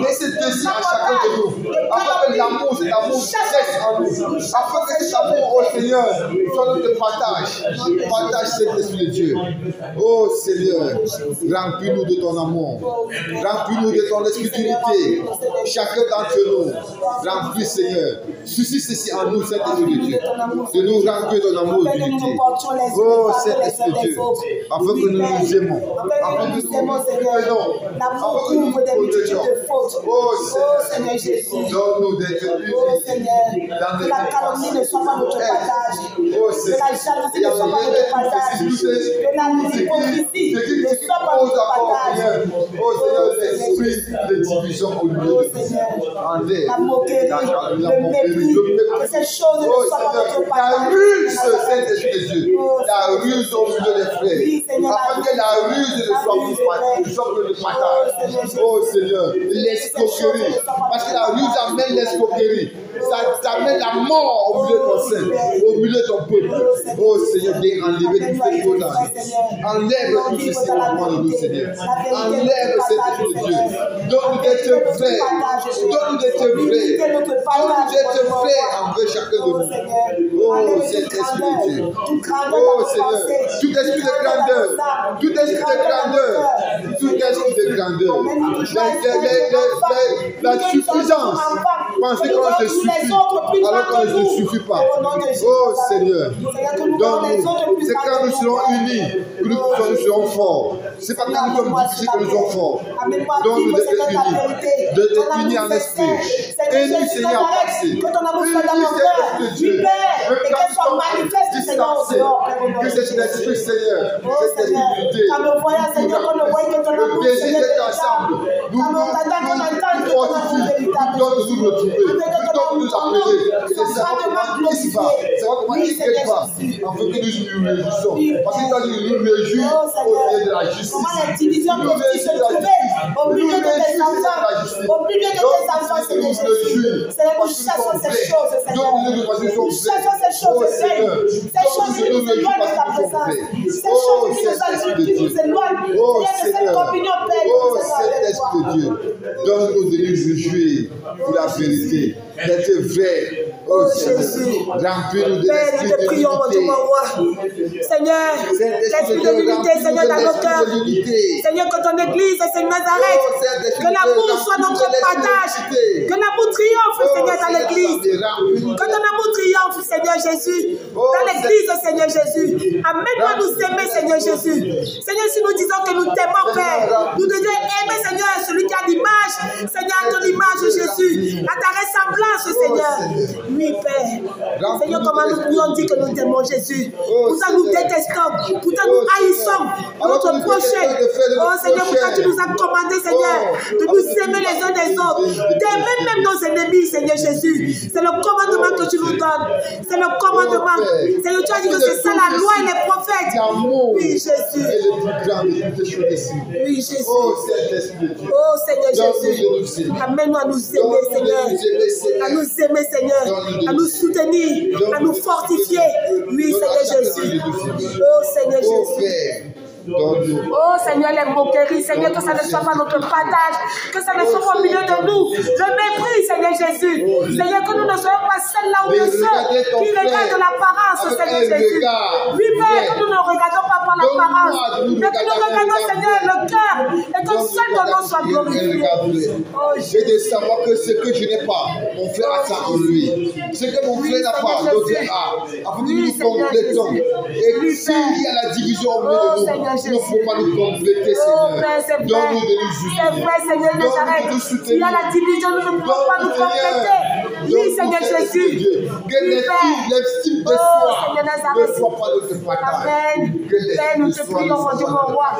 Mets ce désir en chacun de nous. Afin que l'amour, cet amour cesse en nous. Afin que cet amour, oh Seigneur, soit notre partage. Partage cet esprit de Dieu. Oh Seigneur, remplis-nous de ton amour. Remplis-nous de ton esprit d'unité. Chacun d'entre nous, remplis, Seigneur. Suscite ceci en nous, cet esprit de Dieu. De nous remplir ton amour d'unité. Oh, cet esprit de Dieu. Afin que nous nous aimons. Afin que nous nous prenons. Afin que nous nous protégeons. Oh Seigneur Jésus. Donne-nous d'être unis. Dans la calomnie ne soit pas notre partage. Oh Seigneur. La jalousie ne soit pas notre partage. La hypocrisie ne soit pas notre partage. Oh Seigneur, l'esprit de division au milieu de nous. La moquerie, le mépris, que ces choses ne soient pas notre partage. La ruse, Saint-Esprit de Dieu. La ruse au milieu des frères. Afin que la ruse ne soit plus de partage. Oh Seigneur, l'escroquerie. Parce que la ruse amène l'escroquerie. Ça amène la mort au milieu de ton sein, au milieu de ton peuple. Oh Seigneur, viens enlever toutes ces choses-là. Enlève tout ceci au moment de nous, Seigneur. Enlève cet esprit de Dieu. Donne-nous d'être vrais. Donne-nous d'être vrais. Donne-nous d'être vrais envers chacun de nous. Oh, cet esprit de Dieu. Oh Seigneur, tout esprit de grandeur. Tout esprit de grandeur. Tout esprit de grandeur. La suffisance. Pensez qu'on se suffit alors qu'on ne se suffit pas. Oh Seigneur, donne-nous. C'est quand nous serons unis que nous serons forts. C'est pas quand nous sommes divisés que nous serons forts. Donne-nous d'être unis en esprit. Unis, Seigneur, en pensée. Unis, Seigneur, de Dieu. Que cet esprit, Seigneur, cette unité, le désir d'être ensemble, nous fortifie, nous donne de nous retrouver, nous nous appeler. C'est ça comment il se va, c'est comment il se va, afin que nous nous réjouissons. Parce que quand nous nous réjouissons au milieu de la justice, comment les divisions peuvent-ils se trouver au milieu de tes enfants, au milieu de tes enfants, Seigneur Jésus. Seigneur, nous chassons ces choses, Seigneur. Nous chassons ces choses, Seigneur. Ces choses qui nous éloignent de ta présence. Ces choses qui nous éloignent de cette communion pleine. Oh, Saint-Esprit de Dieu, donne-nous de nous réjouir pour la vérité, d'être vrai. Oh Jésus, remplis-nous de l'esprit de l'unité. Seigneur, l'esprit de l'unité, Seigneur, dans nos cœurs. Seigneur, que ton église, Seigneur Nazareth, que l'amour soit notre partage, que l'amour triomphe, Seigneur, dans l'église. Que ton amour triomphe, Seigneur Jésus, dans l'église, Seigneur Jésus. Amène-nous à nous aimer, Seigneur Jésus. Seigneur, si nous disons que nous t'aimons, Père, nous devons aimer, Seigneur, celui qui a l'image, Seigneur, à ton image, Jésus, à ta ressemblance, Seigneur. Oui, Père. Seigneur, comment nous pourrions dire que nous t'aimons, Jésus. Pourtant, nous détestons. Pourtant, nous haïssons notre prochain. Oh, Seigneur, pourtant, tu nous as commandé, Seigneur, de nous aimer les uns des autres, d'aimer même nos ennemis, Seigneur Jésus. C'est le commandement que tu nous donnes. C'est le commandement. Seigneur, tu as dit que c'est ça la loi et les prophètes. Oui, Jésus. Oui, Jésus. Oh, Seigneur Jésus. Amène-nous à nous aimer, Seigneur. À nous aimer, Seigneur. À nous soutenir. À nous fortifier. Oui, Seigneur Jésus. Oh, Seigneur Jésus. Oh Seigneur, les moqueries, Seigneur, que ça ne soit pas notre partage, que ça ne soit pas au milieu de nous. Le mépris, Seigneur Jésus. Seigneur, que nous ne soyons pas seuls là où nous sommes, qui regardent l'apparence, Seigneur Jésus. Oui, Père, que nous ne regardons pas par l'apparence, mais que nous regardons, Seigneur, le cœur, et que seul ton nom soit glorifié. Oh, j'ai de savoir que ce que je n'ai pas, mon frère a ça en lui. Ce que mon frère n'a pas, l'autre a. Afin que nous complétons. Et s'il y a la division au milieu de nous, il ne faut pas nous compléter, Seigneur. Donne-nous de nous justifier. C'est vrai, Seigneur Nazareth. S'il y a la division, nous ne pouvons pas nous compléter. Oui, Seigneur Jésus. Que l'estime de soi ne soit pas notre partage. Amen. Père, nous te prions, mon Dieu, mon roi.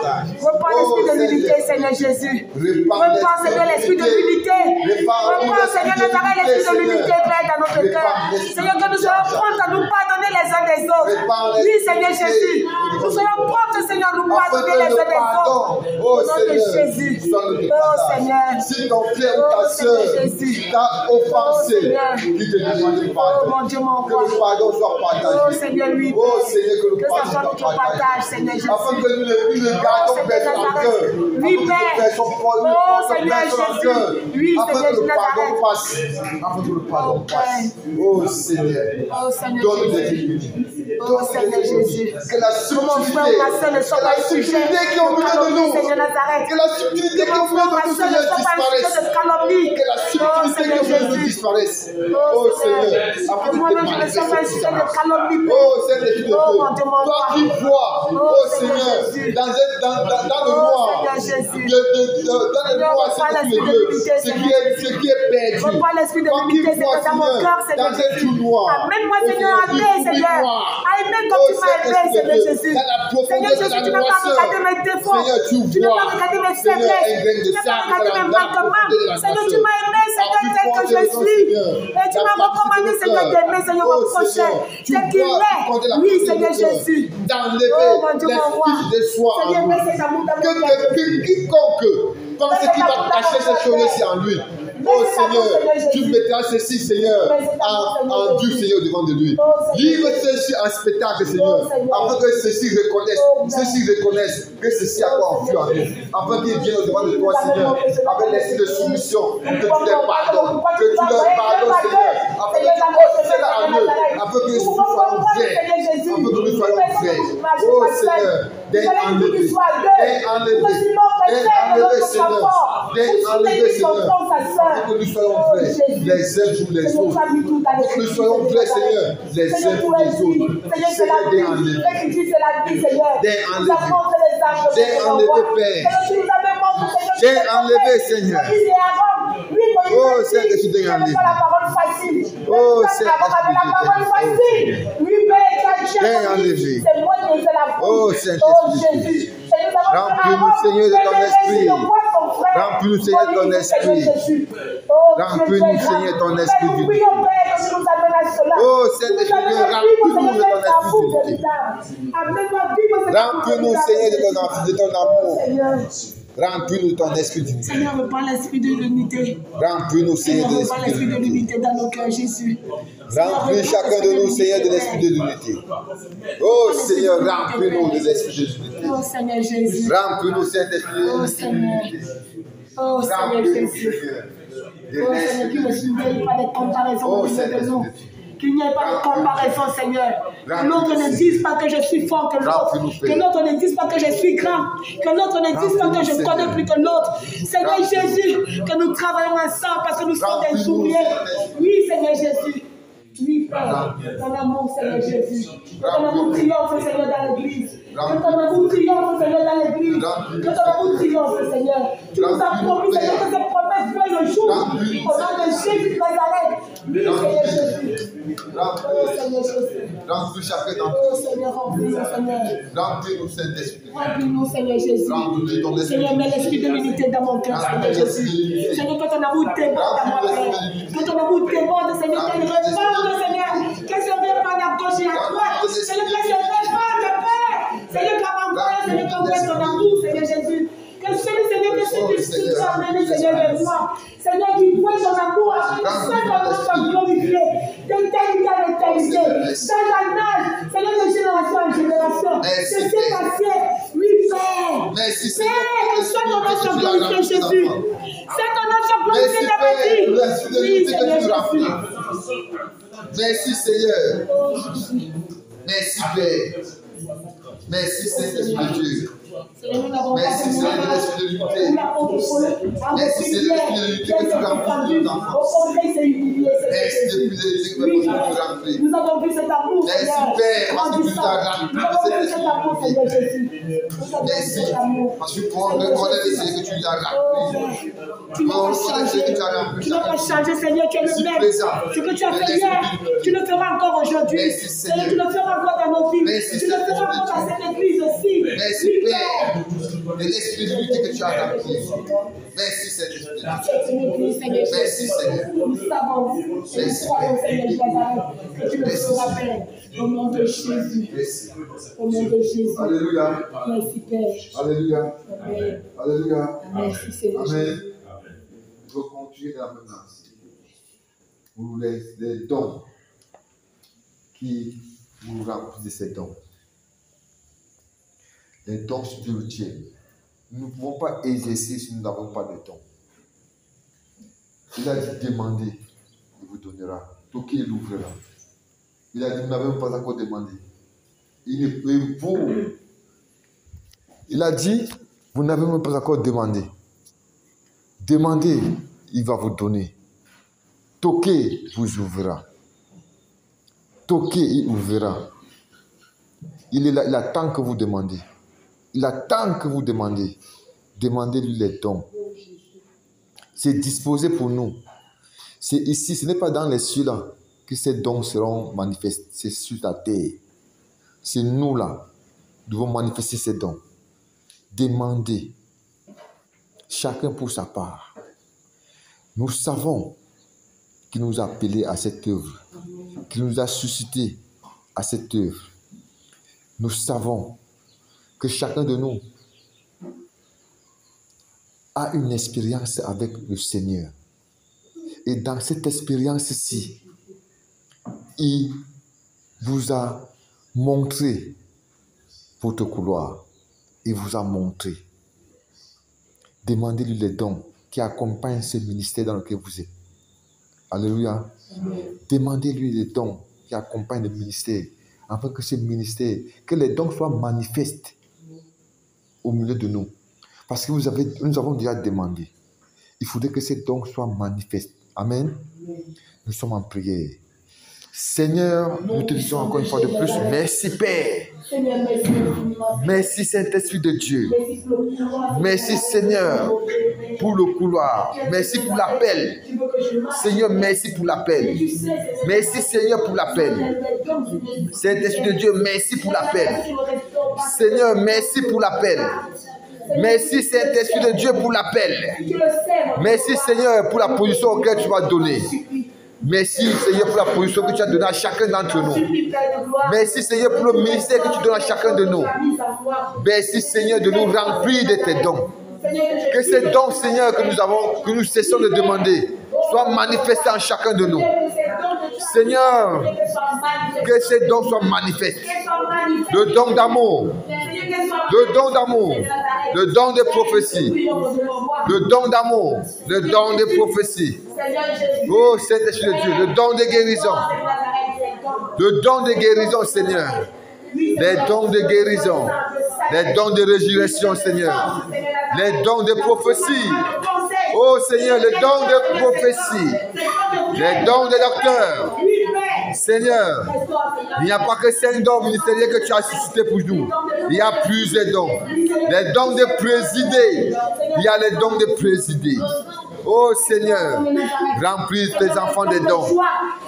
Reprends l'esprit de l'unité, Seigneur Jésus. Reprends, Seigneur, l'esprit de l'unité. Reprends, Seigneur Nazareth, l'esprit de l'unité, Père, dans notre cœur. Seigneur, que nous soyons prompts à nous pardonner les uns des autres. Oui, Seigneur Jésus. Nous soyons prompts, Seigneur, à nous pardonner les uns des autres. Au nom de Jésus. Oh, Seigneur. Si ton frère ou ta soeur t'a offensé, qui te demande pardon. Que le pardon soit partagé. Oh, Seigneur, oui. Oh, Seigneur, que le pardon soit soit partagé, Seigneur Jésus. Afin que nous ne gardons personne en cœur. Oui, Père. Oh, Seigneur Jésus. Oui, Seigneur, Seigneur Nazareth. Afin que le pardon passe. Oh, Seigneur. Oh, Seigneur. Donne des limites. Oh, Seigneur Jésus. Que la subtilité qui est au milieu de nous, que la subtilité qui est au milieu de nous, Seigneur, disparaisse. Que la subtilité qui est au milieu de nous disparaisse. Oh, Seigneur. Afin que tu te manifestes. Oh, Seigneur, tu te veux. Toi qui vois, oh, Seigneur, dans le noir, dans le noir, ce qui est perdu. Reprends l'esprit de l'unité, Seigneur, dans mon cœur, Seigneur Jésus. Amène-moi, Seigneur, à aimer, Seigneur. À aimer comme tu m'as aimé, Seigneur Jésus. Seigneur Jésus, tu n'as pas regardé mes défauts. Tu n'as pas regardé mes faiblesses. Tu n'as pas regardé mes manquements. Seigneur, tu m'as aimé, Seigneur, tel que je suis. Et tu m'as recommandé, Seigneur, d'aimer, Seigneur, mon prochain. C'est qu'il est. Oui, Seigneur Jésus. D'enlever l'esprit de soi en nous. Quiconque pense qu'il va cacher ces choses-ci en lui. Oh Seigneur, tu mettras ceci, Seigneur, en Dieu, Seigneur, devant de lui. Livre ceci en spectacle, Seigneur, afin que ceci reconnaisse que ceci a quoi en vue en nous. Afin qu'ils viennent au devant de toi, Seigneur, avec l'esprit de soumission, que tu leur pardonnes, Seigneur, afin que tu poses cela en eux, afin que nous soyons vrais, afin que nous soyons vrais. Oh Seigneur, d'être enlevé, Seigneur, que nous soyons vrais les uns pour les autres. Que nous soyons vrais, Seigneur, les uns pour les autres. Seigneur, d'être enlevé. D'être enlevé, Père. D'être enlevé, Seigneur. Oh, Seigneur, que tu t'es enlevé. Oh, Seigneur, oh, Saint-Esprit. Remplis-nous, Seigneur, de ton esprit. Remplis-nous, Seigneur, de ton esprit. Remplis-nous, Seigneur, de ton esprit d'unité. Oh, Saint-Esprit, remplis-nous de ton esprit d'unité. Remplis-nous, Seigneur, de ton amour. Remplis-nous de ton esprit d'unité. Seigneur, reprends l'esprit de l'unité. Remplis-nous, Seigneur, de l'esprit de l'unité dans nos cœurs, Jésus. Remplis chacun de nous, Seigneur, de l'esprit de l'unité. Oh, Seigneur, remplis-nous de l'esprit de l'unité. Oh, Seigneur Jésus. Remplis-nous, Saint-Esprit, de l'unité. Oh, Seigneur Jésus. Oh, Seigneur, qu'il ne n'y ait pas de comparaison entre nous. Qu'il n'y ait pas de comparaison, Seigneur. Que l'autre ne dise pas que je suis fort que l'autre. Que l'autre ne dise pas que je suis grand. Que l'autre ne dise pas que je connais plus que l'autre. Seigneur Jésus, que nous travaillons ensemble parce que nous sommes des ouvriers. Oui, Seigneur Jésus. Oui, Père. Ton amour, Seigneur Jésus. Que ton amour triomphe, Seigneur, dans l'église. Que ton amour triomphe, Seigneur, dans l'église. Que ton amour triomphe, Seigneur. Tu nous as promis, Seigneur, que cette promesse voit le jour. Au nom de Jésus de Nazareth. Oui, Seigneur Jésus. Oh, Seigneur Jésus. Remplis chacun d'entre nous. Oh, Seigneur, remplis-nous, Seigneur. Remplis-nous, Saint-Esprit. Remplis-nous, Seigneur Jésus. Seigneur, mets l'esprit de l'unité dans mon cœur, Seigneur Jésus. Seigneur, que ton amour déborde dans mon cœur. Que ton amour déborde, Seigneur, qu'elle répande, Seigneur. Qu'elle se répande à gauche et à droite. Seigneur, qu'elle se répande, Père. Seigneur, qu'elle m'envoie, Seigneur, qu'elle ton amour, Seigneur Jésus. Que celui, Seigneur, que celui qui t'a amené, Seigneur, vers moi. Seigneur, qui voit ton amour afin que seul ton nom soit glorifié. D'éternité à l'éternité. Dans la nage, Seigneur, de génération en génération. De siècle à siècle. Oui, Père. Merci, Père, que soit ton nom soit glorifié, Jésus. C'est ton nom soit glorifié, merci, Père. Oui, Seigneur Jésus. Merci, Seigneur. Merci, Père. Merci, Saint-Esprit de Dieu. Merci, Seigneur, de l'esprit de l'unité. Merci, Seigneur, de l'esprit de l'unité que tu remplis tout le temps. Merci, depuis l'unité que tu remplis. Nous avons vu cet amour, merci, Père, parce que tu t'as rempli de cet esprit. Merci, parce que pour reconnaître le Seigneur que tu l'as rempli. Tu n'as pas changé. Tu n'as pas changé, Seigneur, tu es le même. Ce que tu as fait hier, tu le feras encore aujourd'hui. Seigneur, tu le feras encore dans nos vies. Tu le feras encore dans cette église aussi. Merci, Père. De l'esprit de l'unité que tu as rempli. Merci, Seigneur. Merci, Seigneur. Nous savons, nous croyons, Seigneur Jésus, que tu le feras, Père. Au nom de Jésus. Merci. Au nom de Jésus. Alléluia. Merci, Père. Alléluia. Amen. Alléluia. Merci, Seigneur. Amen. Je vais continuer dans la même lancée. Pour les dons qui vous remplissent de ces dons. Les dons spirituels. Nous ne pouvons pas exercer si nous n'avons pas de dons. Il a dit demandez, il vous donnera. Toquez, il ouvrira. Il a dit vous n'avez pas encore demandé. Il a dit vous n'avez même pas encore demandé. Demandez, il va vous donner. Toquez, vous ouvrira. Toquez, il ouvrira. Il est là, il attend que vous demandez. Il attend que vous demandez. Demandez-lui les dons. C'est disposé pour nous. C'est ici, ce n'est pas dans les cieux là que ces dons seront manifestés. C'est sur la terre. C'est nous là. Nous devons manifester ces dons. Demandez. Chacun pour sa part. Nous savons qu'il nous a appelés à cette œuvre. Qu'il nous a suscité à cette œuvre. Nous savons que chacun de nous a une expérience avec le Seigneur. Et dans cette expérience-ci, il vous a montré votre couloir. Il vous a montré. Demandez-lui les dons qui accompagnent ce ministère dans lequel vous êtes. Alléluia. Demandez-lui les dons qui accompagnent le ministère, afin que ce ministère, que les dons soient manifestes au milieu de nous. Parce que nous avons déjà demandé. Il faudrait que ces dons soient manifestes. Amen. Nous sommes en prière. Seigneur, nous te disons encore une fois de plus, merci Père. Merci Saint-Esprit de Dieu. Merci Seigneur pour le couloir. Merci pour l'appel. Seigneur, merci pour l'appel. Merci Seigneur pour l'appel. Saint-Esprit de Dieu, merci pour l'appel. Seigneur, merci pour l'appel. Merci Saint-Esprit de Dieu pour l'appel. Merci Seigneur pour la position auquel tu m'as donné. Merci Seigneur pour la position que tu as donnée à chacun d'entre nous. Merci Seigneur pour le ministère que tu donnes à chacun de nous. Merci Seigneur de nous remplir de tes dons. Que ces dons Seigneur que nous cessons de demander soient manifestés en chacun de nous. Seigneur, que ces dons soient manifestés. Le don d'amour, le don d'amour, le don de prophétie, le don d'amour, le don de prophétie. Oh Saint-Esprit de Dieu, le don de guérison, le don de guérison Seigneur, les dons de guérison, les dons de résurrection Seigneur, les dons de prophétie. Oh Seigneur, les dons de prophétie, les dons de docteur. Seigneur, il n'y a pas que 5 dons ministériels que tu as suscités pour nous. Il y a plusieurs dons. Les dons de présider. Il y a les dons de présider. Oh Seigneur, remplis tes enfants des dons.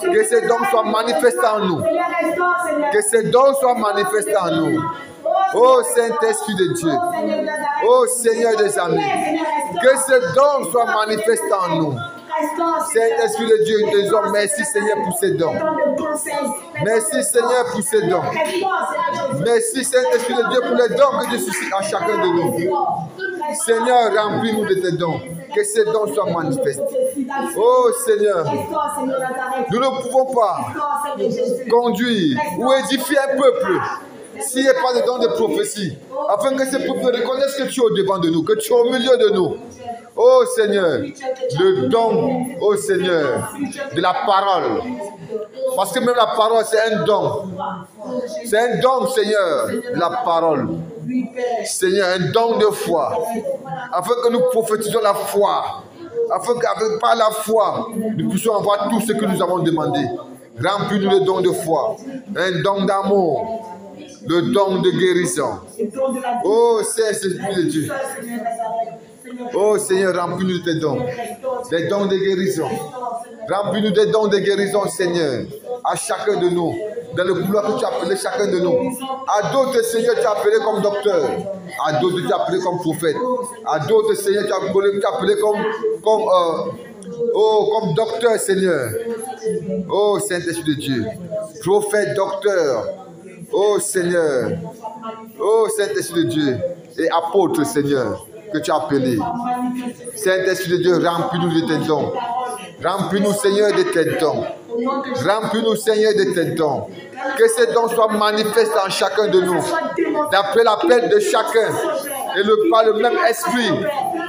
Que ces dons soient manifestés en nous. Que ces dons soient manifestés en nous. Oh Saint-Esprit de Dieu. Oh Seigneur des amis. Que ces dons soient manifestés en nous. Saint-Esprit de Dieu, nous te disons merci Seigneur pour ces dons. Merci Seigneur pour ces dons. Merci Saint-Esprit de Dieu pour les dons que tu suscites à chacun de nous. Seigneur, remplis-nous de tes dons. Que ces dons soient manifestés. Oh Seigneur, nous ne pouvons pas conduire ou édifier un peuple s'il n'y a pas de don de prophétie, afin que ces peuples reconnaissent que tu es au-devant de nous, que tu es au milieu de nous. Oh Seigneur, le don, oh Seigneur, de la parole. Parce que même la parole, c'est un don. C'est un don, Seigneur, la parole. Seigneur, un don de foi. Afin que nous prophétisons la foi. Afin que par la foi, nous puissions avoir tout ce que nous avons demandé. Remplis-nous le don de foi. Un don d'amour. Le don de guérison. Oh, Saint-Esprit de Dieu. Oh Seigneur, remplis-nous de tes dons. Des dons de guérison. Remplis-nous des dons de guérison, Seigneur. À chacun de nous. Dans le couloir que tu as appelé chacun de nous. À d'autres, Seigneur, tu as appelé comme docteur. À d'autres, tu as appelé comme prophète. À d'autres, Seigneur, tu as appelé comme docteur, Seigneur. Oh Saint-Esprit de Dieu. Prophète, docteur. Oh Seigneur. Oh Saint-Esprit de Dieu. Et apôtre, Seigneur, que tu as appelé. Saint-Esprit de Dieu, remplis-nous de tes dons. Remplis-nous, Seigneur, de tes dons. Remplis-nous, Seigneur, de tes dons. Que ces dons soient manifestés en chacun de nous. D'après l'appel de chacun. Et par le même esprit.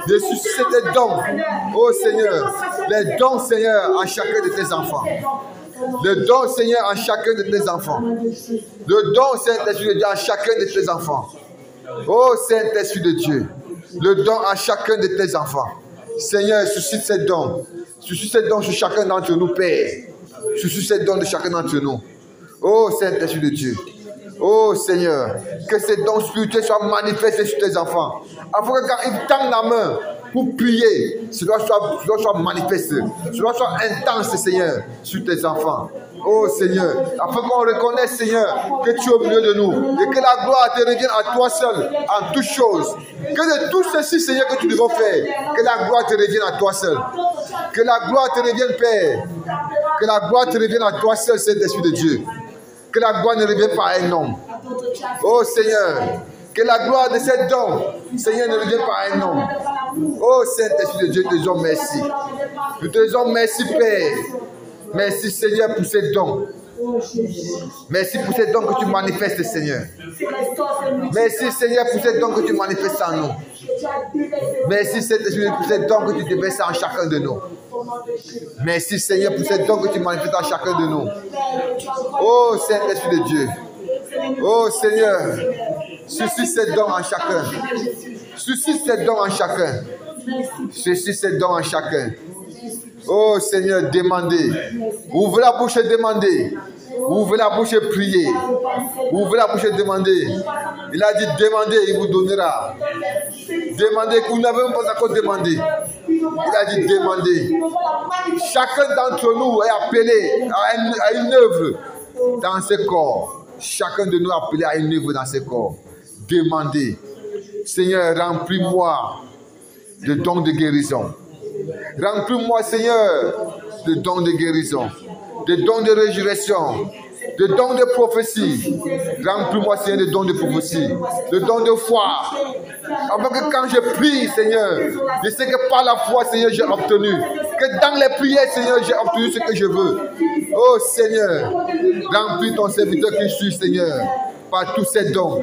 De susciter tes dons. Oh Seigneur. Les dons, Seigneur, en chacun de tes enfants. Le don, Seigneur, en chacun de tes enfants. Le don, Saint-Esprit de Dieu, en chacun de tes enfants. Oh Saint-Esprit de Dieu. Le don à chacun de tes enfants. Seigneur, suscite ces dons. Suscite ces dons sur chacun d'entre nous, Père. Suscite ces dons de chacun d'entre nous. Oh Saint-Esprit de Dieu. Oh Seigneur, que ces dons spirituels soient manifestés sur tes enfants. Afin que quand ils tendent la main pour prier, cela soit manifesté. Cela soit intense, Seigneur, sur tes enfants. Oh Seigneur, afin qu'on reconnaisse, Seigneur, que tu es au milieu de nous et que la gloire te revienne à toi seul en toutes choses. Que de tout ceci, Seigneur, que tu devons faire, que la gloire te revienne à toi seul. Que la gloire te revienne, Père. Que la gloire te revienne à toi seul, Saint-Esprit de Dieu. Que la gloire ne revienne pas à un homme. Oh Seigneur, que la gloire de cet homme, Seigneur, ne revienne pas à un homme. Oh Saint-Esprit de Dieu, nous te disons merci. Nous te disons merci, Père. Merci, Seigneur, pour ces dons. Merci pour ces dons que tu manifestes, Seigneur. Merci, Seigneur, pour ces dons que tu manifestes en nous. Merci, Saint-Esprit, pour ces dons que tu déverses en chacun de nous. Merci, Seigneur, pour ces dons que tu manifestes en chacun de nous. Oh, Saint-Esprit de Dieu. Oh, Seigneur, suscite ces dons en chacun. Suscite ces dons en chacun. Suscite ces dons en chacun. Oh, Seigneur, demandez. Ouvrez la bouche et demandez. Ouvrez la bouche et priez. Ouvrez la bouche et demandez. Il a dit demandez, il vous donnera. Demandez que vous n'avez même pas encore demandé. Il a dit demandez. Chacun d'entre nous est appelé à une œuvre dans ce corps. Chacun de nous est appelé à une œuvre dans ce corps. Demandez. Seigneur, remplis-moi de dons de guérison. Remplis-moi, Seigneur, de dons de guérison, de dons de résurrection, de dons de prophétie. Remplis-moi, Seigneur, de dons de prophétie, de dons de foi. Afin que quand je prie, Seigneur, je sais que par la foi, Seigneur, j'ai obtenu. Que dans les prières, Seigneur, j'ai obtenu ce que je veux. Oh, Seigneur, remplis ton serviteur qui je suis, Seigneur, par tous ces dons.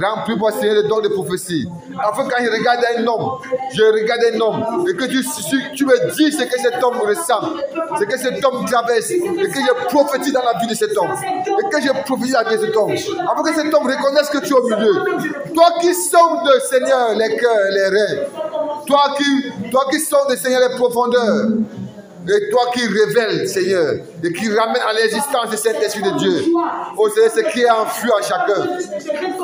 Remplis-moi, Seigneur, de dons de prophétie. Afin que quand je regarde un homme, et que tu me dis ce que cet homme ressent, ce que cet homme traverse, et que je prophétise dans la vie de cet homme, et que je prophétise dans la vie de cet homme. Afin que cet homme reconnaisse que tu es au milieu. Toi qui sondes, Seigneur, les cœurs, les reins. Toi qui sondes, Seigneur, les profondeurs. Et toi qui révèles, Seigneur, et qui ramène à l'existence de cet esprit de Dieu. Oh Seigneur, ce qui est enfui en chacun.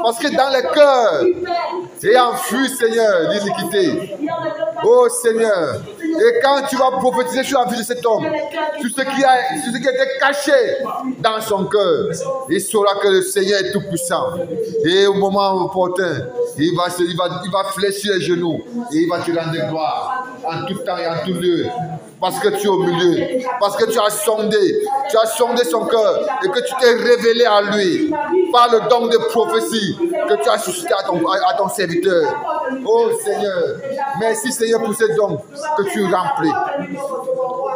Parce que dans le cœur, est enfui, Seigneur, l'iniquité. Oh Seigneur, et quand tu vas prophétiser sur la vie de cet homme, sur ce qui a été caché dans son cœur, il saura que le Seigneur est tout puissant. Et au moment opportun, il va fléchir les genoux et il va te rendre gloire en tout temps et en tout lieu. Parce que tu es au milieu, parce que tu as sondé son cœur et que tu t'es révélé à lui par le don de prophétie que tu as suscité à ton serviteur. Oh Seigneur, merci Seigneur pour ces dons que tu remplis.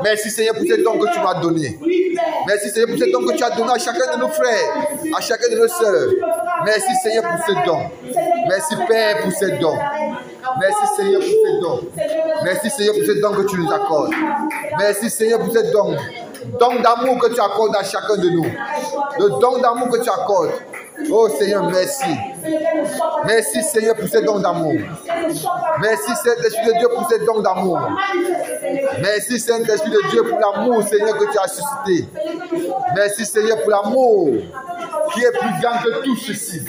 Merci Seigneur pour ces dons que tu m'as donnés. Merci Seigneur pour ces dons que tu as donnés à chacun de nos frères, à chacun de nos sœurs. Merci Seigneur pour ce don. Merci Père pour ce don. Merci Seigneur pour ce don. Merci Seigneur pour ce don que tu nous accordes. Merci Seigneur pour ce don. Don d'amour que tu accordes à chacun de nous. Le don d'amour que tu accordes. Oh Seigneur, merci. Merci Seigneur pour ce don d'amour. Merci Saint-Esprit de Dieu pour ce don d'amour. Merci Saint-Esprit de Dieu pour l'amour Seigneur que tu as suscité. Merci Seigneur pour l'amour qui est plus grand que tout ceci.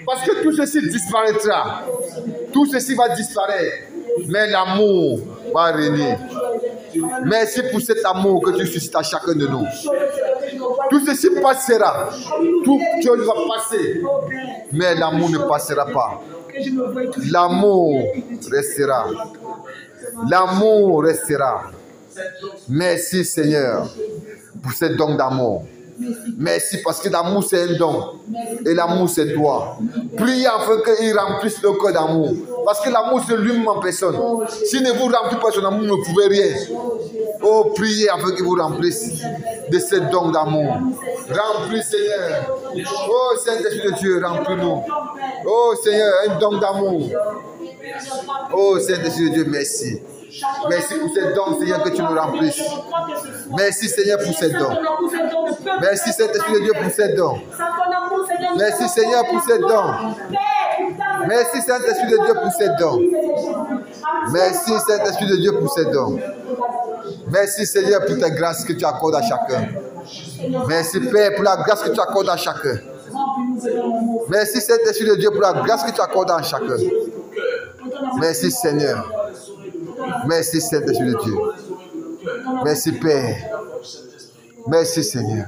Parce que tout ceci disparaîtra. Tout ceci va disparaître. Mais l'amour va régner. Merci pour cet amour que tu suscites à chacun de nous. Tout ceci passera. Tout chose va passer. Mais l'amour ne passera pas. L'amour restera. L'amour restera. Merci Seigneur pour ce don d'amour. Merci parce que l'amour c'est un don. Et l'amour c'est toi. Priez afin qu'il remplisse le cœur d'amour. Parce que l'amour c'est lui-même en personne. S'il ne vous remplit pas son amour, vous ne pouvez rien. Oh, priez afin qu'il vous remplisse de ce don d'amour. Remplis Seigneur. Oh Saint-Esprit de Dieu, remplis-nous. Oh Seigneur, un don d'amour. Oh Saint-Esprit de Dieu, merci. Merci pour ces dons, Seigneur, que tu nous remplisses. Merci, Seigneur, pour ces dons. Merci, Saint-Esprit de Dieu, pour ces dons. Merci, Seigneur, pour ces dons. Merci, Saint-Esprit de Dieu, pour ces dons. Merci, Saint-Esprit de Dieu, pour ces dons. Merci, Seigneur, pour ta grâce que tu accordes à chacun. Merci, Père, pour la grâce que tu accordes à chacun. Merci, Saint-Esprit de Dieu, pour la grâce que tu accordes à chacun. Merci, Seigneur. Merci Saint-Esprit de Dieu. Merci Père. Merci Seigneur.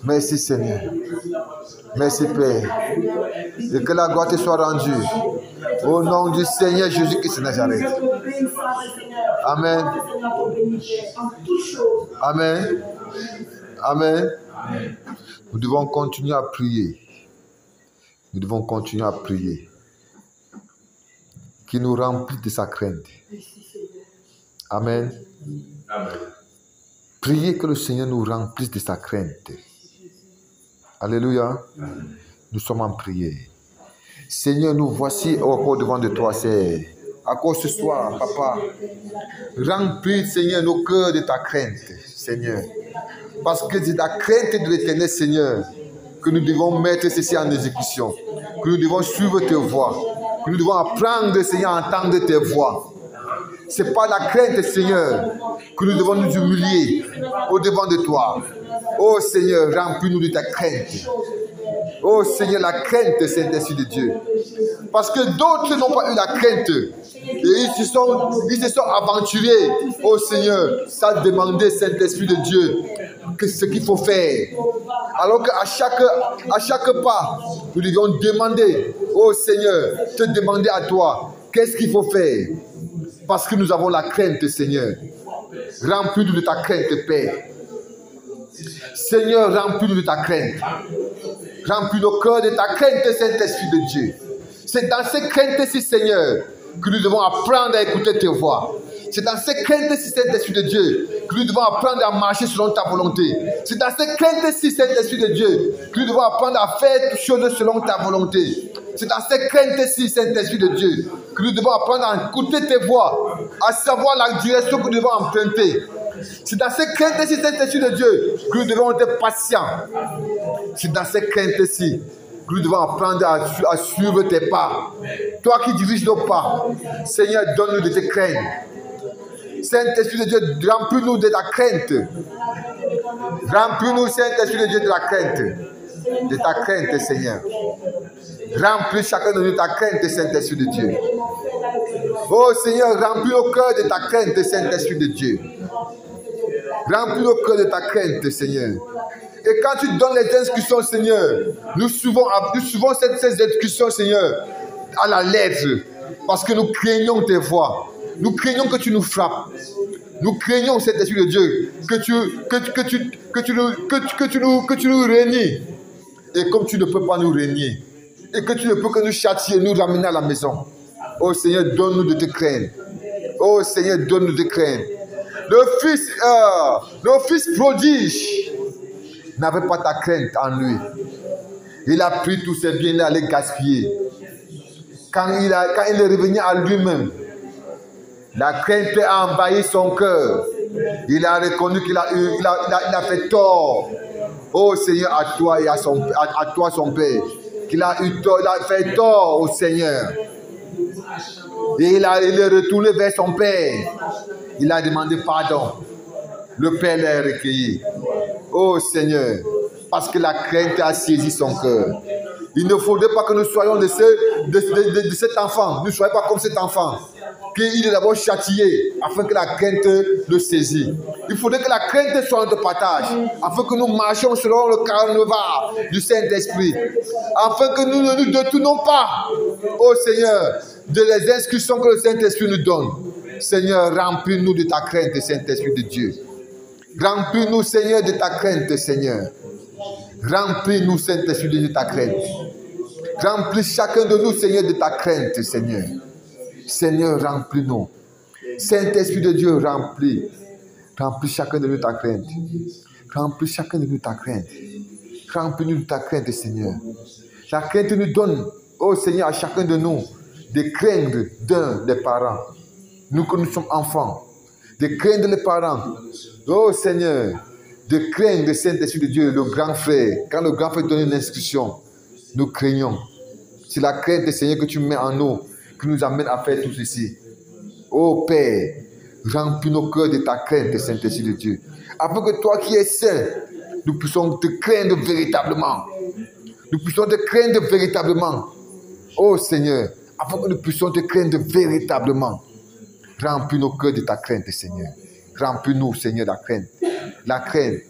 Merci Seigneur. Merci Père. Et que la gloire te soit rendue. Au nom du Seigneur Jésus-Christ de Nazareth. Amen. Amen. Amen. Nous devons continuer à prier. Nous devons continuer à prier. Qui nous remplit de sa crainte. Amen. Amen. Priez que le Seigneur nous remplisse de sa crainte. Alléluia. Amen. Nous sommes en prière. Seigneur, nous voici encore devant de toi, Seigneur. Encore ce soir, Papa, remplis, Seigneur, nos cœurs de ta crainte, Seigneur. Parce que c'est la crainte de l'Éternel, Seigneur, que nous devons mettre ceci en exécution. Que nous devons suivre tes voies. Que nous devons apprendre, Seigneur, à entendre tes voix. Ce n'est pas la crainte, Seigneur, que nous devons nous humilier au-devant de toi. Oh Seigneur, remplis-nous de ta crainte. Oh Seigneur, la crainte, Saint-Esprit de Dieu. Parce que d'autres n'ont pas eu la crainte. Et ils se sont aventurés. Oh Seigneur, ça demandait, Saint-Esprit de Dieu, que ce qu'il faut faire. Alors qu'à chaque pas, nous devions demander, oh Seigneur, te demander à toi, qu'est-ce qu'il faut faire? Parce que nous avons la crainte, Seigneur. Remplis-nous de ta crainte, Père. Seigneur, remplis-nous de ta crainte. Remplis nos cœurs de ta crainte, Saint-Esprit de Dieu. C'est dans ces craintes-ci, Seigneur, que nous devons apprendre à écouter tes voix. C'est dans ces craintes-ci, Saint-Esprit de Dieu, que nous devons apprendre à marcher selon ta volonté. C'est dans ces craintes-ci, Saint-Esprit de Dieu, que nous devons apprendre à faire toutes choses selon ta volonté. C'est dans ces craintes-ci, Saint-Esprit de Dieu, que nous devons apprendre à écouter tes voix, à savoir la direction que nous devons emprunter. C'est dans ces craintes-ci, Saint-Esprit de Dieu, que nous devons être patients. C'est dans ces craintes-ci que nous devons apprendre à suivre tes pas. Toi qui diriges nos pas, Seigneur, donne-nous de tes craintes. Saint-Esprit de Dieu, remplis-nous de ta crainte. Remplis-nous, Saint-Esprit de Dieu, de la crainte. De ta crainte, Seigneur. Remplis chacun de nous de ta crainte, Saint-Esprit de Dieu. Oh Seigneur, remplis nos cœurs de ta crainte, Saint-Esprit de Dieu. Remplis nos cœurs de ta crainte, Seigneur. Et quand tu donnes les instructions, Seigneur, nous suivons ces instructions, Seigneur, à la lettre. Parce que nous craignons tes voix. Nous craignons que tu nous frappes. Nous craignons, cet Esprit de Dieu, que tu nous régnes. Et comme tu ne peux pas nous régner, et que tu ne peux que nous châtier, nous ramener à la maison. Oh Seigneur, donne-nous de te craindre. Oh Seigneur, donne-nous de te craindre. Le fils prodige n'avait pas ta crainte en lui. Il a pris tous ses biens, il allait gaspiller. Quand il est revenu à lui-même, la crainte a envahi son cœur. Il a reconnu qu'il a fait tort. Oh Seigneur, à toi et à toi son Père. Qu'il a eu tort, il a fait tort au Seigneur. Et il est retourné vers son Père. Il a demandé pardon. Le Père l'a recueilli. Oh Seigneur, parce que la crainte a saisi son cœur. Il ne faudrait pas que nous soyons de cet enfant. Ne soyons pas comme cet enfant. Qu'il est d'abord châtié afin que la crainte le saisisse. Il faudrait que la crainte soit notre partage afin que nous marchions selon le carnaval du Saint-Esprit. Afin que nous ne nous détournons pas, ô Seigneur, de les instructions que le Saint-Esprit nous donne. Seigneur, remplis-nous de ta crainte, Saint-Esprit de Dieu. Remplis-nous, Seigneur, de ta crainte, Seigneur. Remplis-nous, Saint-Esprit de Dieu, de ta crainte. Remplis chacun de nous, Seigneur, de ta crainte, Seigneur. Seigneur, remplis-nous. Saint-Esprit de Dieu, remplis. Remplis chacun de nous de ta crainte. Remplis chacun de nous de ta crainte. Remplis-nous de ta crainte, Seigneur. La crainte nous donne, oh Seigneur, à chacun de nous, de craindre d'un des parents. Nous que nous sommes enfants. De craindre les parents. Oh Seigneur, de craindre le Saint-Esprit de Dieu, le grand frère. Quand le grand frère donne une instruction, nous craignons. C'est la crainte, Seigneur, que tu mets en nous, qui nous amène à faire tout ceci. Oh Père, remplis nos cœurs de ta crainte, Saint-Esprit de Dieu. Afin que toi qui es saint, nous puissions te craindre véritablement. Nous puissions te craindre véritablement. Oh Seigneur, afin que nous puissions te craindre véritablement. Remplis nos cœurs de ta crainte, Seigneur. Remplis-nous, Seigneur, la crainte. La crainte.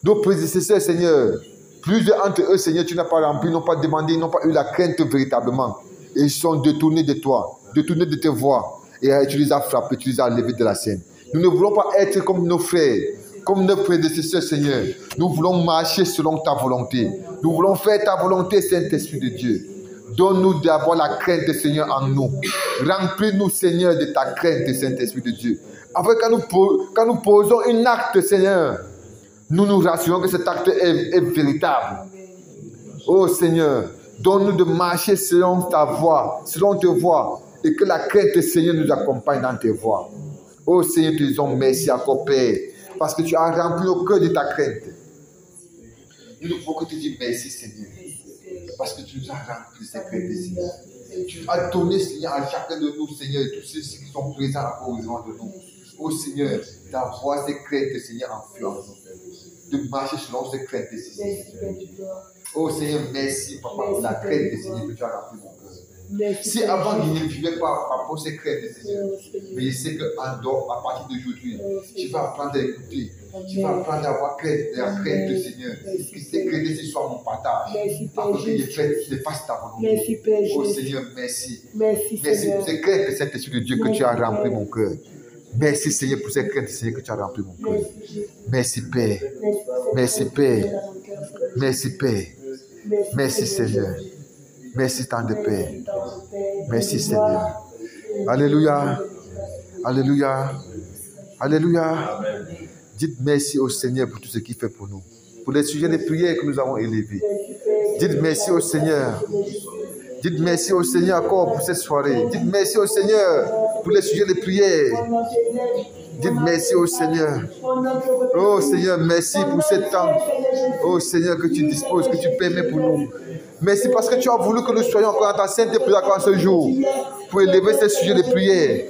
Nos prédécesseurs, Seigneur, plusieurs entre eux, Seigneur, tu n'as pas rempli, n'ont pas demandé, ils n'ont pas eu la crainte véritablement. Et ils sont détournés de toi, détournés de tes voies. Et tu les as frappés, tu les as levés de la scène. Nous ne voulons pas être comme nos frères, comme nos prédécesseurs, Seigneur. Nous voulons marcher selon ta volonté. Nous voulons faire ta volonté, Saint-Esprit de Dieu. Donne-nous d'abord la crainte, Seigneur, en nous. Remplis-nous, Seigneur, de ta crainte, Saint-Esprit de Dieu. Afin que quand nous posons un acte, Seigneur, nous nous rassurons que cet acte est véritable. Oh Seigneur, donne-nous de marcher selon ta voie, selon tes voies, et que la crainte, Seigneur, nous accompagne dans tes voies. Oh Seigneur, te disons merci encore, Père, parce que tu as rempli nos cœurs de ta crainte. Nous ne pouvons que te dire merci, Seigneur, parce que tu nous as rempli de cette crainte, Seigneur. Tu as donné, Seigneur, à chacun de nous, Seigneur, et tous ceux qui sont présents à l'horizon de nous. Oh Seigneur, d'avoir ces craintes, Seigneur, en fureur. De marcher selon ces craintes, Seigneur. Oh Seigneur, merci, Papa, pour la crainte, Seigneur, que tu as rempli mon cœur. Si avant, il ne vivait pas pour ces craintes, Seigneur, mais je sais qu'en dehors, à partir d'aujourd'hui, tu vas apprendre à écouter. Tu vas apprendre à avoir la crainte, Seigneur. Que ces craintes, ce soit mon partage. Afin que je fasse ta volonté. Oh Seigneur, merci. Merci pour ces craintes, Saint-Esprit de Dieu, que tu as rempli mon cœur. Merci Seigneur pour ces craintes, Seigneur, que tu as rempli mon cœur. Merci Père. Merci Père. Merci Père. Merci Seigneur. Merci tant de Père. Merci Seigneur. Alléluia. Alléluia. Alléluia. Dites merci au Seigneur pour tout ce qu'il fait pour nous. Pour les sujets de prière que nous avons élevés. Dites merci au Seigneur. Dites merci au Seigneur encore pour cette soirée. Dites merci au Seigneur pour les sujets de prière. Dites merci au Seigneur. Oh Seigneur, merci pour ce temps. Oh Seigneur, que tu disposes, que tu permets pour nous. Merci parce que tu as voulu que nous soyons encore dans ta sainte prière ce jour pour élever ces sujets de prière.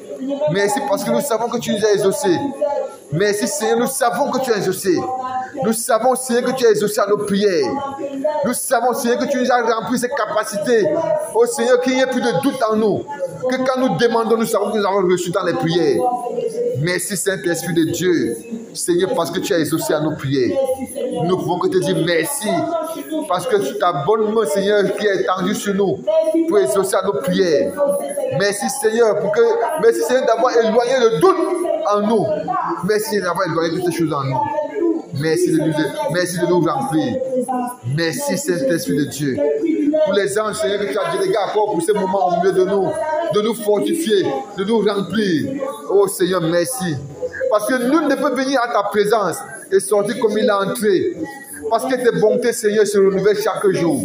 Merci parce que nous savons que tu nous as exaucés. Merci Seigneur, nous savons que tu as exaucé. Nous savons Seigneur que tu as exaucé à nos prières. Nous savons Seigneur que tu nous as rempli ces capacités. Oh Seigneur, qu'il n'y ait plus de doute en nous. Que quand nous demandons, nous savons que nous avons reçu dans les prières. Merci Saint-Esprit de Dieu. Seigneur, parce que tu as exaucé à nos prières. Nous ne pouvons que te dire merci. Parce que ta bonne main, Seigneur, qui est étendue sur nous pour exaucer à nos prières. Merci Seigneur, merci Seigneur d'avoir éloigné le doute en nous. Merci d'avoir éloigné toutes ces choses en nous. Merci de nous remplir. Merci Saint-Esprit de Dieu. Pour les anges, Seigneur, que tu as délégué encore pour ce moment au milieu de nous fortifier, de nous remplir. Oh Seigneur, merci. Parce que nul ne peut venir à ta présence et sortir comme il est entré. Parce que tes bontés, Seigneur, se renouvellent chaque jour.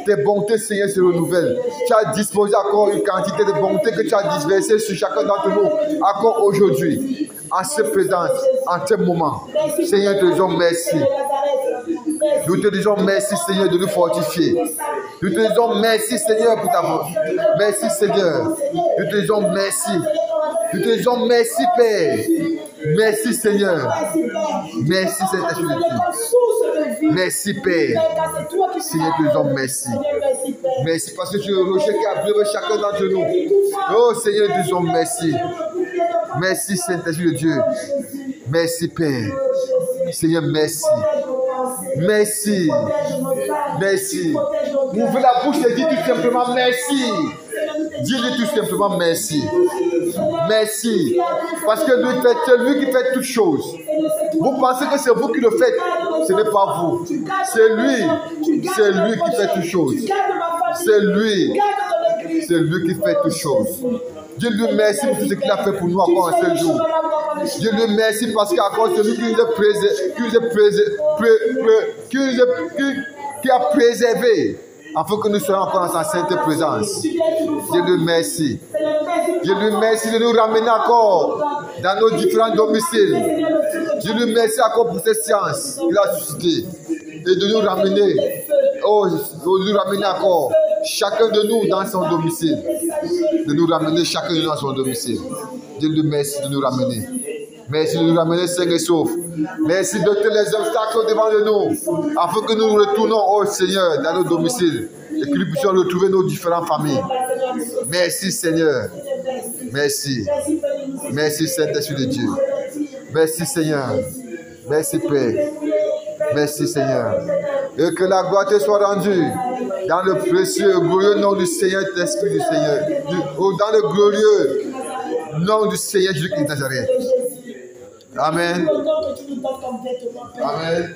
Tes bontés, Seigneur, se renouvellent. Tu as disposé encore une quantité de bontés que tu as dispersées sur chacun d'entre nous, encore aujourd'hui, en cette présence, en ce moment. Seigneur, nous te disons merci. Nous te disons merci, Seigneur, de nous fortifier. Nous te disons merci, Seigneur, pour ta voix. Merci, Seigneur. Nous te disons merci. Nous te disons merci, Père. Merci, Seigneur. Merci, Saint-Esprit de Dieu. Merci, Père. Seigneur, nous te disons merci. Merci parce que tu es le rocher qui a brûlé chacun d'entre nous. Oh, Seigneur, nous te disons merci. Merci, Saint-Esprit de Dieu. Merci, Père. Seigneur, merci. Merci. Merci. Ouvrez la bouche et dis tout simplement merci. Dis-lui tout simplement merci. Merci. Parce que c'est lui qui fait toutes choses. Vous pensez que c'est vous qui le faites. Ce n'est pas vous. C'est lui. C'est lui qui fait toutes choses. C'est lui. C'est lui qui fait toutes choses. Dis-lui merci pour tout ce qu'il a fait pour nous encore un seul jour. Dis-lui merci parce qu'encore c'est lui qui a préservé afin que nous soyons encore dans sa sainte présence. Dis-lui merci. Dis-lui merci de nous ramener encore dans nos différents domiciles. Dis-lui merci encore pour cette science qu'il a suscitée et de nous ramener, de nous ramener encore chacun de nous dans son domicile. De nous ramener chacun de nous dans son domicile. Dis-lui merci de nous ramener. Merci de nous ramener sains et saufs. Merci de tous les obstacles devant de nous, afin que nous retournons au Seigneur dans nos domiciles et que nous puissions retrouver nos différentes familles. Merci Seigneur. Merci. Merci Saint-Esprit de Dieu. Merci Seigneur. Merci Père. Merci Seigneur. Et que la gloire te soit rendue dans le précieux et glorieux nom du Seigneur, l'Esprit du Seigneur. Dans le glorieux nom du Seigneur Jésus-Christ de Nazareth. Amen. Amen.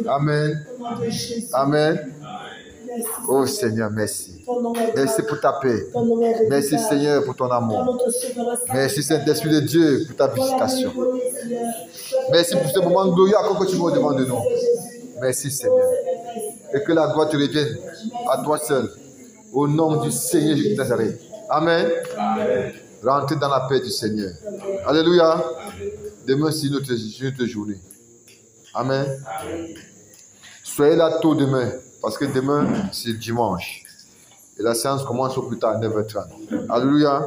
Amen. Amen. Oh Seigneur, merci. Merci pour ta paix. Merci Seigneur pour ton amour. Merci Saint-Esprit de Dieu pour ta visitation. Merci pour ce moment glorieux que tu vois devant de nous. Merci Seigneur. Et que la gloire te revienne à toi seul. Au nom du Seigneur Jésus de Nazareth. Amen. Rentrez dans la paix du Seigneur. Alléluia. Demain, c'est notre journée. Amen. Soyez là tôt demain, parce que demain, c'est dimanche. Et la séance commence au plus tard à 9h30. Alléluia.